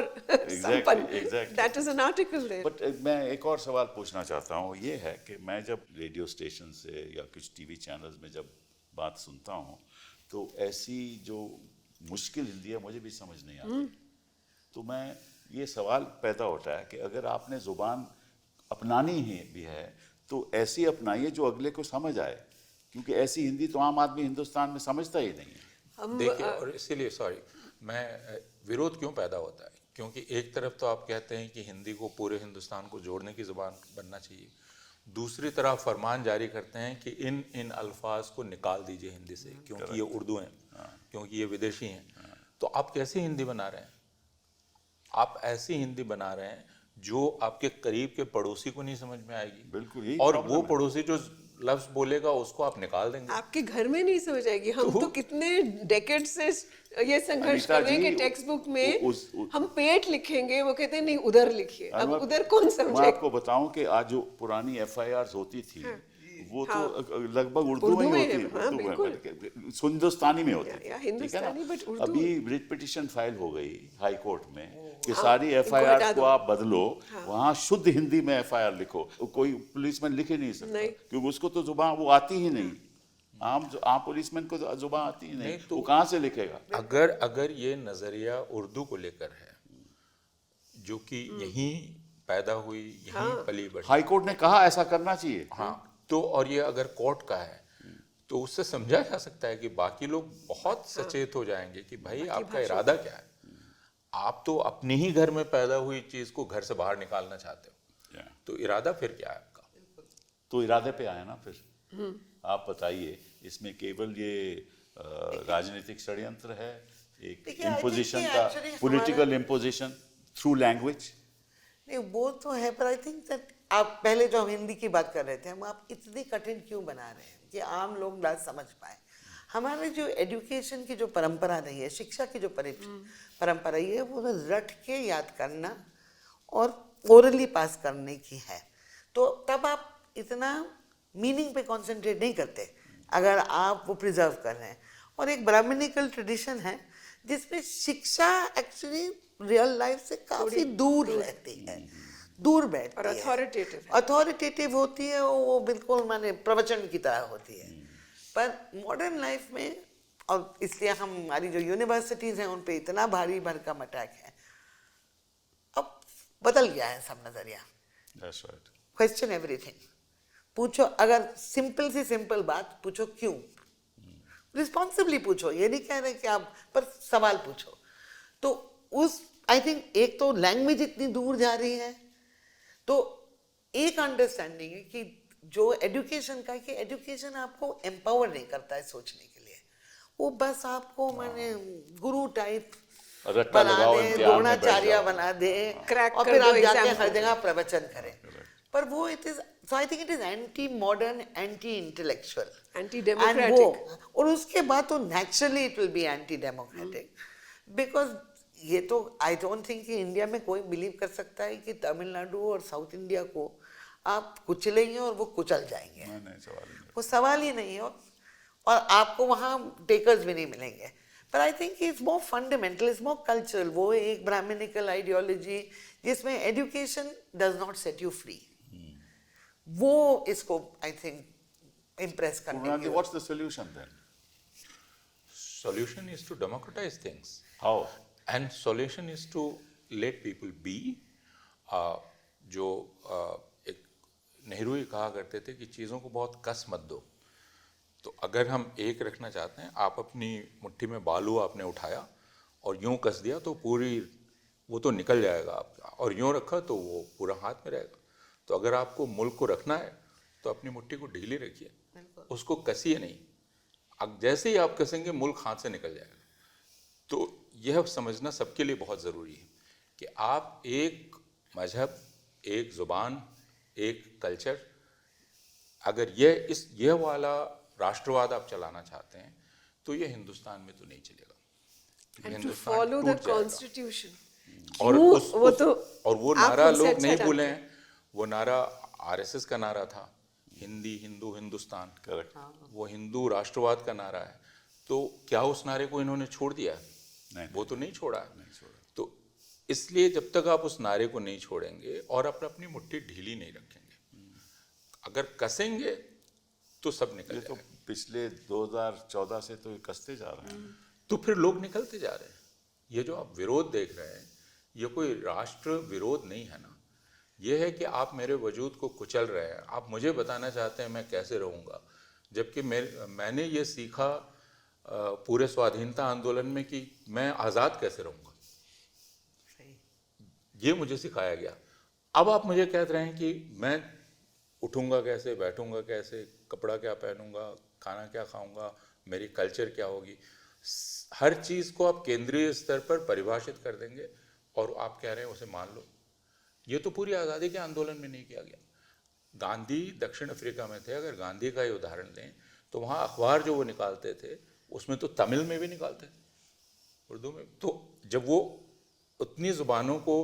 S3: sampann.
S1: exactly.
S3: That is an article there.
S1: But मैं एक और सवाल पूछना चाहता हूँ, ये है कि मैं जब रेडियो स्टेशन से या कुछ टीवी चैनल्स में जब बात सुनता हूँ तो ऐसी जो मुश्किल हिंदी है मुझे भी समझ नहीं आती। तो मैं ये सवाल पैदा होता है कि अगर आपने ज़ुबान अपनानी ही भी है तो ऐसी अपनाइए जो अगले को समझ आए, क्योंकि ऐसी हिंदी तो आम आदमी हिंदुस्तान में समझता ही नहीं है।
S2: देखिए, और इसीलिए सॉरी, मैं विरोध क्यों पैदा होता है, क्योंकि एक तरफ तो आप कहते हैं कि हिंदी को पूरे हिंदुस्तान को जोड़ने की ज़ुबान बनना चाहिए, दूसरी तरफ फरमान जारी करते हैं कि इन अल्फाज को निकाल दीजिए हिंदी से, क्योंकि ये उर्दू हैं, क्योंकि ये विदेशी हैं। तो आप कैसी हिंदी बना रहे हैं? आप ऐसी हिंदी बना रहे हैं जो आपके करीब के पड़ोसी को नहीं समझ में आएगी।
S1: बिल्कुल, यही
S2: और
S1: problem
S2: वो
S1: है।
S2: पड़ोसी जो लफ्ज बोलेगा उसको आप निकाल देंगे।
S3: आपके घर में नहीं समझ आएगी। हम तो कितने डेकेड से ये संघर्ष
S1: अनीता
S3: कर रहे हैं
S1: जी,
S3: कि टेक्स्ट बुक में
S1: उस-
S3: हम पेट लिखेंगे, वो कहते हैं नहीं उधर लिखिए। अब
S1: मैं-
S3: उधर कौन
S1: मैं
S3: समझेगा?
S1: आपको बताऊं कि आज जो पुरानी FIRs होती थी वो तो लगभग उर्दू में
S3: उर्दू
S1: ही
S3: में
S1: होती
S3: है, हाँ,
S1: उर्दू में,
S3: बिल्कुल।
S1: हिंदुस्तानी में होती
S3: या
S1: थी, ठीक है
S3: हिंदुस्तानी,
S1: ना?
S3: but उर्दू
S1: अभी रिट पिटीशन फाइल हो गई हाई कोर्ट में कि
S3: हाँ,
S1: सारी
S3: इनको हटा
S1: FIRs को
S3: दो।
S1: आप बदलो, वहाँ शुद्ध हिंदी में FIR लिखो। कोई पुलिसमैन लिख ही नहीं सकता,
S3: नहीं।
S1: क्योंकि उसको तो जुबान वो आती ही नहीं। आम पुलिसमैन को तो जुबान आती ही नहीं,
S2: नहीं, तो-
S1: वो कहाँ से लिखेगा?
S2: अगर ये नजरिया उर्दू को लेकर है, जो कि यहीं पैदा हुई, यहीं पली बढ़ी,
S1: हाई कोर्ट ने कहा ऐसा करना चाहिए।
S2: हाँ, तो और ये अगर कोर्ट का है तो उससे समझा जा सकता है कि बाकी लोग बहुत सचेत हो जाएंगे कि भाई आपका इरादा क्या है। आप तो अपने ही घर में पैदा हुई चीज को घर से बाहर निकालना चाहते हो,
S1: Yeah.
S2: तो इरादा फिर क्या है आपका?
S1: तो इरादे पे आए ना फिर। आप बताइए, इसमें केवल ये राजनीतिक षड्यंत्र है, एक
S4: देखिए, I think
S1: इम्पोजिशन
S4: कि
S1: का,
S4: actually
S1: political imposition through language?
S4: नहीं, वो तो है, पर आई थिंक दैट आप पहले जो हम हिंदी की बात कर रहे थे, हम आप इतनी कठिन क्यों बना रहे हैं कि आम लोग ना समझ पाए। हमारे जो एजुकेशन की जो परंपरा रही है, शिक्षा की जो परंपरा रही है, वो रट के याद करना और ओरली पास करने की है। तो तब आप इतना मीनिंग पे कंसंट्रेट नहीं करते अगर आप वो प्रिजर्व कर रहे हैं। और एक ब्राह्मणिकल ट्रेडिशन है जिसमें शिक्षा एक्चुअली रियल लाइफ से काफी दूर रहती है, दूर बैठती
S3: और
S4: है, अथॉरिटेटिव होती है, वो बिल्कुल माने प्रवचन की तरह होती है। पर मॉडर्न लाइफ में, और इसलिए हमारी जो यूनिवर्सिटीज हैं उन पे इतना भारी भरकम अटैक है, अब बदल गया है सब नजरिया।
S1: That's right.
S4: क्वेश्चन एवरीथिंग, पूछो, अगर सिंपल सी सिंपल बात पूछो क्यों, रिस्पॉन्सिबली पूछो, ये नहीं कह रहे कि आप, पर सवाल पूछो। तो उस आई थिंक एक तो लैंग्वेज इतनी दूर जा रही है, तो एक अंडरस्टैंडिंग है कि जो एजुकेशन का, कि एजुकेशन आपको एम्पावर नहीं करता है सोचने के लिए, वो बस आपको माने गुरु टाइप
S1: रट्टा
S4: बना
S1: लगाओ,
S4: दे,
S1: इम्तिहान में बैठ
S4: द्रोणाचार्य
S1: जाओ।
S4: बना दे,
S3: Crack
S4: और
S3: कर
S4: फिर
S3: दो
S4: आप जाके
S3: exam
S4: हर
S3: को।
S4: जगह प्रवचन करें। पर वो it is, so I think it is anti modern, anti intellectual,
S3: Anti-democratic.
S4: और उसके बाद तो naturally it will be anti democratic, because ये तो आई डोंट थिंक कि इंडिया में कोई बिलीव कर सकता है कि तमिलनाडु और साउथ इंडिया को आप कुचलेंगे और वो कुचल जाएंगे।
S1: नहीं, सवाल ही नहीं।
S4: वो सवाल ही नहीं है, और आपको वहाँ टेकर्स भी नहीं मिलेंगे। पर I think it's more fundamental, it's more cultural. वो एक ब्राह्मणिकल आइडियोलॉजी जिसमें education does not set you free, वो इसको आई थिंक इम्प्रेस करने
S1: Purnanandi,
S4: की।
S1: what's the solution then?
S2: Solution is to democratize things.
S1: How?
S2: And solution is to let people be. जो एक नेहरू ही कहा करते थे कि चीज़ों को बहुत कस मत दो। तो अगर हम एक रखना चाहते हैं, आप अपनी मुट्ठी में बालू आपने उठाया और यूं कस दिया तो पूरी वो तो निकल जाएगा आपका, और यूं रखा तो वो पूरा हाथ में रहेगा। तो अगर आपको मुल्क को रखना है तो अपनी मुट्ठी को ढीली रखिए, उसको कसिए नहीं। अब जैसे ही आप कसेंगे मुल्क हाथ से निकल जाएगा। तो यह समझना सबके लिए बहुत ज़रूरी है कि आप एक मजहब, एक ज़ुबान, एक कल्चर, अगर यह वाला राष्ट्रवाद आप चलाना चाहते हैं तो ये हिंदुस्तान में तो नहीं चलेगा।
S3: And to
S2: Hindustan
S3: follow the
S2: टूट जाएगा।
S3: कॉन्स्टिट्यूशन
S2: और वो
S3: आप
S2: नारा
S3: हमसे
S2: लोग
S3: अच्छा
S2: नहीं
S3: जानते
S2: भूले
S3: हैं।
S2: हैं, वो नारा आरएसएस का नारा था, हिंदी हिंदू हिंदुस्तान।
S1: करेक्ट।
S2: वो हिंदू राष्ट्रवाद का नारा है। तो क्या उस नारे को इन्होंने छोड़ दिया है?
S1: नहीं,
S2: वो तो नहीं छोड़ा है।
S1: नहीं छोड़ा।
S2: तो इसलिए जब तक आप उस नारे को नहीं छोड़ेंगे और अपनी मुट्ठी ढीली नहीं रखेंगे, अगर कसेंगे तो सब निकल
S1: ये तो
S2: जाएगा।
S1: पिछले 2014 से तो ये कसते जा रहे हैं।
S2: तो फिर लोग निकलते जा रहे हैं। ये जो आप विरोध देख रहे हैं, ये कोई राष्ट्र विरोध नहीं है ना, ये है कि आप मेरे वजूद को कुचल रहे हैं। आप मुझे बताना चाहते हैं मैं कैसे रहूँगा, जबकि मैंने ये सीखा पूरे स्वाधीनता आंदोलन में कि मैं आज़ाद कैसे रहूँगा, ये मुझे सिखाया गया। अब आप मुझे कह रहे हैं कि मैं उठूँगा कैसे, बैठूँगा कैसे, कपड़ा क्या पहनूँगा, खाना क्या खाऊँगा, मेरी कल्चर क्या होगी। हर चीज़ को आप केंद्रीय स्तर पर परिभाषित कर देंगे और आप कह रहे हैं उसे मान लो। ये तो पूरी आज़ादी के आंदोलन में नहीं किया गया। गांधी दक्षिण अफ्रीका में थे, अगर गांधी का ही उदाहरण लें तो वहाँ अखबार जो वो निकालते थे उसमें तो तमिल में भी निकालते थे, उर्दू में। तो जब वो उतनी ज़ुबानों को,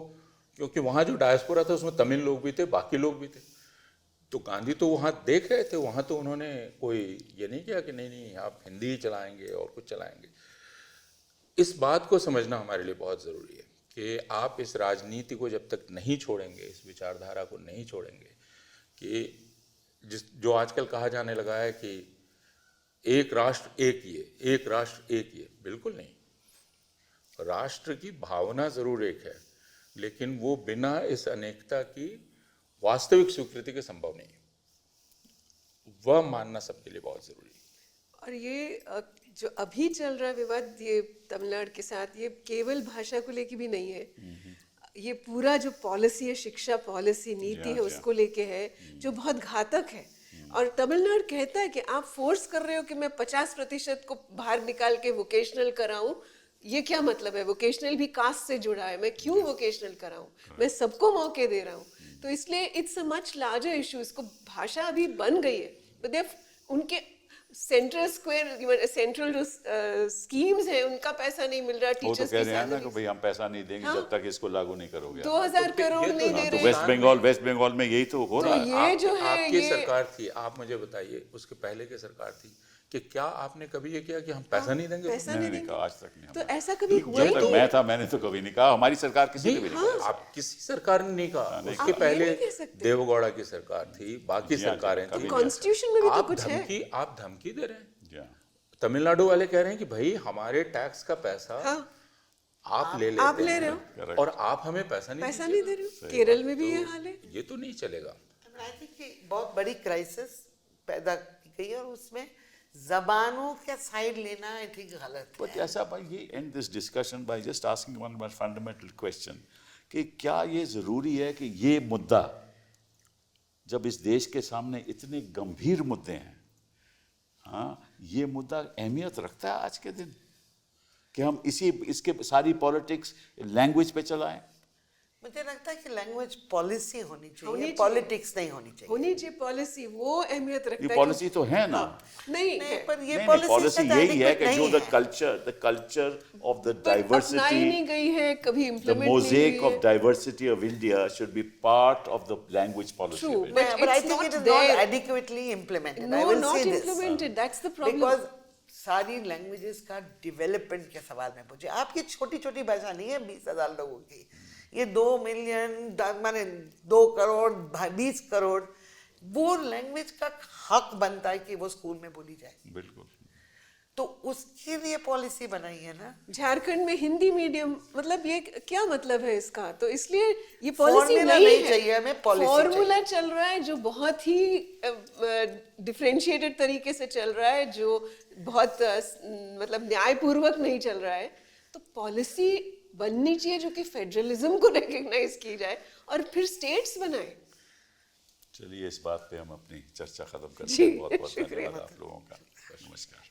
S2: क्योंकि वहाँ जो डायस्पोरा था उसमें तमिल लोग भी थे, बाकी लोग भी थे, तो गांधी तो वहाँ देख रहे थे, वहाँ तो उन्होंने कोई ये नहीं किया कि नहीं नहीं आप हिंदी ही चलाएंगे और कुछ चलाएंगे। इस बात को समझना हमारे लिए बहुत ज़रूरी है कि आप इस राजनीति को जब तक नहीं छोड़ेंगे, इस विचारधारा को नहीं छोड़ेंगे कि जो आजकल कहा जाने लगा है कि एक राष्ट्र एक ये, एक राष्ट्र एक ये, बिल्कुल नहीं। राष्ट्र की भावना ज़रूर एक है, लेकिन वो बिना इस अनेकता की वास्तविक स्वीकृति के संभव नहीं है। वह मानना सबके लिए बहुत ज़रूरी है।
S3: और ये जो अभी चल रहा है विवाद ये तमिलनाडु के साथ, ये केवल भाषा को लेके भी नहीं है, ये पूरा जो पॉलिसी है, शिक्षा पॉलिसी नीति है, उसको लेके है, जो बहुत घातक है। और तमिलनाडु कहता है कि आप फोर्स कर रहे हो कि मैं 50% को बाहर निकाल के वोकेशनल कराऊं। ये क्या मतलब है? वोकेशनल भी कास्ट से जुड़ा है, मैं क्यों वोकेशनल कराऊं? मैं सबको मौके दे रहा हूँ। तो इसलिए it's a much larger issue. इसको भाषा अभी बन गई है, बट उनके सेंट्रल स्क्वायर, सेंट्रल जो स्कीम्स हैं उनका पैसा नहीं मिल रहा।
S1: वो तो
S3: टीचर्स
S1: कह रहे हैं ना कि भाई हम पैसा नहीं देंगे जब तक इसको लागू नहीं करोगे।
S3: 2000 करोड़
S2: ये तो
S3: नहीं दे
S1: तो
S3: रहे।
S1: वेस्ट बंगाल में यही तो हो रहा है।
S3: ये जो है
S2: आपकी
S3: ये
S2: सरकार थी, आप मुझे बताइए उसके पहले की सरकार थी कि क्या आपने कभी ये किया कि हम पैसा नहीं देंगे?
S3: पैसा
S1: नहीं,
S3: नहीं
S1: नहीं
S3: देंगे।
S1: कहा, आज तक नहीं।
S3: तो ऐसा कभी हुआ ही
S1: जब तक
S3: नहीं।
S1: मैं था मैंने तो कभी नहीं कहा, हमारी सरकार किसी ने भी नहीं
S2: नहीं,
S1: कहा।
S2: आप किसी सरकार ने नहीं कहा। उसके
S3: आप ये
S2: पहले
S3: नहीं कह सकते।
S2: देवगौड़ा की सरकार थी, बाकी
S1: जी हाँ,
S2: सरकारें
S1: कभी
S2: थी।
S1: नहीं।
S3: कॉन्स्टिट्यूशन में भी तो
S2: आप
S3: कुछ है।
S2: धमकी दे रहे हैं।
S1: जी हाँ।
S2: तमिलनाडु वाले कह रहे हैं कि भाई हमारे टैक्स का पैसा
S3: हाँ,
S2: आप ले लेते
S3: आप ले रहे
S2: हैं
S3: हो,
S2: और आप हमें पैसा नहीं
S3: पैसा
S2: दीजिए।
S3: नहीं दे रहे हो। केरल में भी ये हाल है।
S2: ये तो नहीं चलेगा।
S4: आई थिंक कि बहुत बड़ी क्राइसिस पैदा की गई है और उसमें जबानों का साइड लेना आई थिंक गलत
S1: But
S4: है।
S1: ऐसा भाई ये end this discussion by just asking one fundamental question कि क्या ये ज़रूरी है कि ये मुद्दा जब इस देश के सामने इतने गंभीर मुद्दे हैं, हाँ, ये मुद्दा अहमियत रखता है आज के दिन कि हम इसके सारी पॉलिटिक्स लैंग्वेज पे चलाएं?
S4: मुझे लगता है कि लैंग्वेज पॉलिसी होनी
S3: होनी
S4: चाहिए,
S3: चाहिए।
S4: पॉलिटिक्स नहीं होनी चाहिए।
S3: होनी चाहिए पॉलिसी, वो अहमियत रखता
S1: ये
S3: है।
S1: पॉलिसी तो है ना।
S3: नहीं
S4: नहीं,
S3: है।
S4: पर ये
S1: नहीं,
S4: पॉलिसी
S1: पॉलिसी
S4: शायद
S1: यही है कि
S4: adequate
S1: जो
S4: नहीं है।
S1: द कल्चर ऑफ द
S3: पर अपनाई नहीं
S1: डाइवर्सिटी,
S3: गई है, कभी
S1: the
S3: इम्प्लीमेंट नहीं
S1: mosaic
S3: हुई
S1: of
S3: है।
S1: diversity of India should be part of the language policy.
S3: True,
S1: of India.
S3: but
S4: But I
S3: it's
S4: think
S3: not
S4: it is
S3: there.
S4: not adequately implemented. I
S3: No,
S4: will
S3: not
S4: say this.
S3: implemented. That's the problem.
S4: Because सारी languages का development के सवाल में पूछे, आपकी छोटी छोटी भाषा नहीं है 20,000 लोगों की, ये 2 मिलियन माने 2 करोड़ 20 करोड़, वो लैंग्वेज का हक बनता है कि वो स्कूल में बोली जाए।
S1: बिल्कुल।
S4: तो उसके लिए पॉलिसी बनाई है ना।
S3: झारखंड में हिंदी मीडियम, मतलब ये क्या मतलब है इसका? तो इसलिए ये पॉलिसी
S4: Formula
S3: नहीं
S4: नहीं
S3: है,
S4: चाहिए, हमें policy
S3: फॉर्मूला चल रहा है जो बहुत ही डिफरेंशिएटेड तरीके से चल रहा है, जो बहुत मतलब न्यायपूर्वक नहीं चल रहा है। तो पॉलिसी बननी चाहिए जो कि फेडरलिज्म को रिकॉग्नाइज की जाए और फिर स्टेट्स बनाए।
S1: चलिए इस बात पे हम अपनी चर्चा खत्म करते
S3: जी,
S1: हैं। बहुत बहुत
S3: शुक्रिया।
S1: धन्यवाद आप लोगों का। नमस्कार।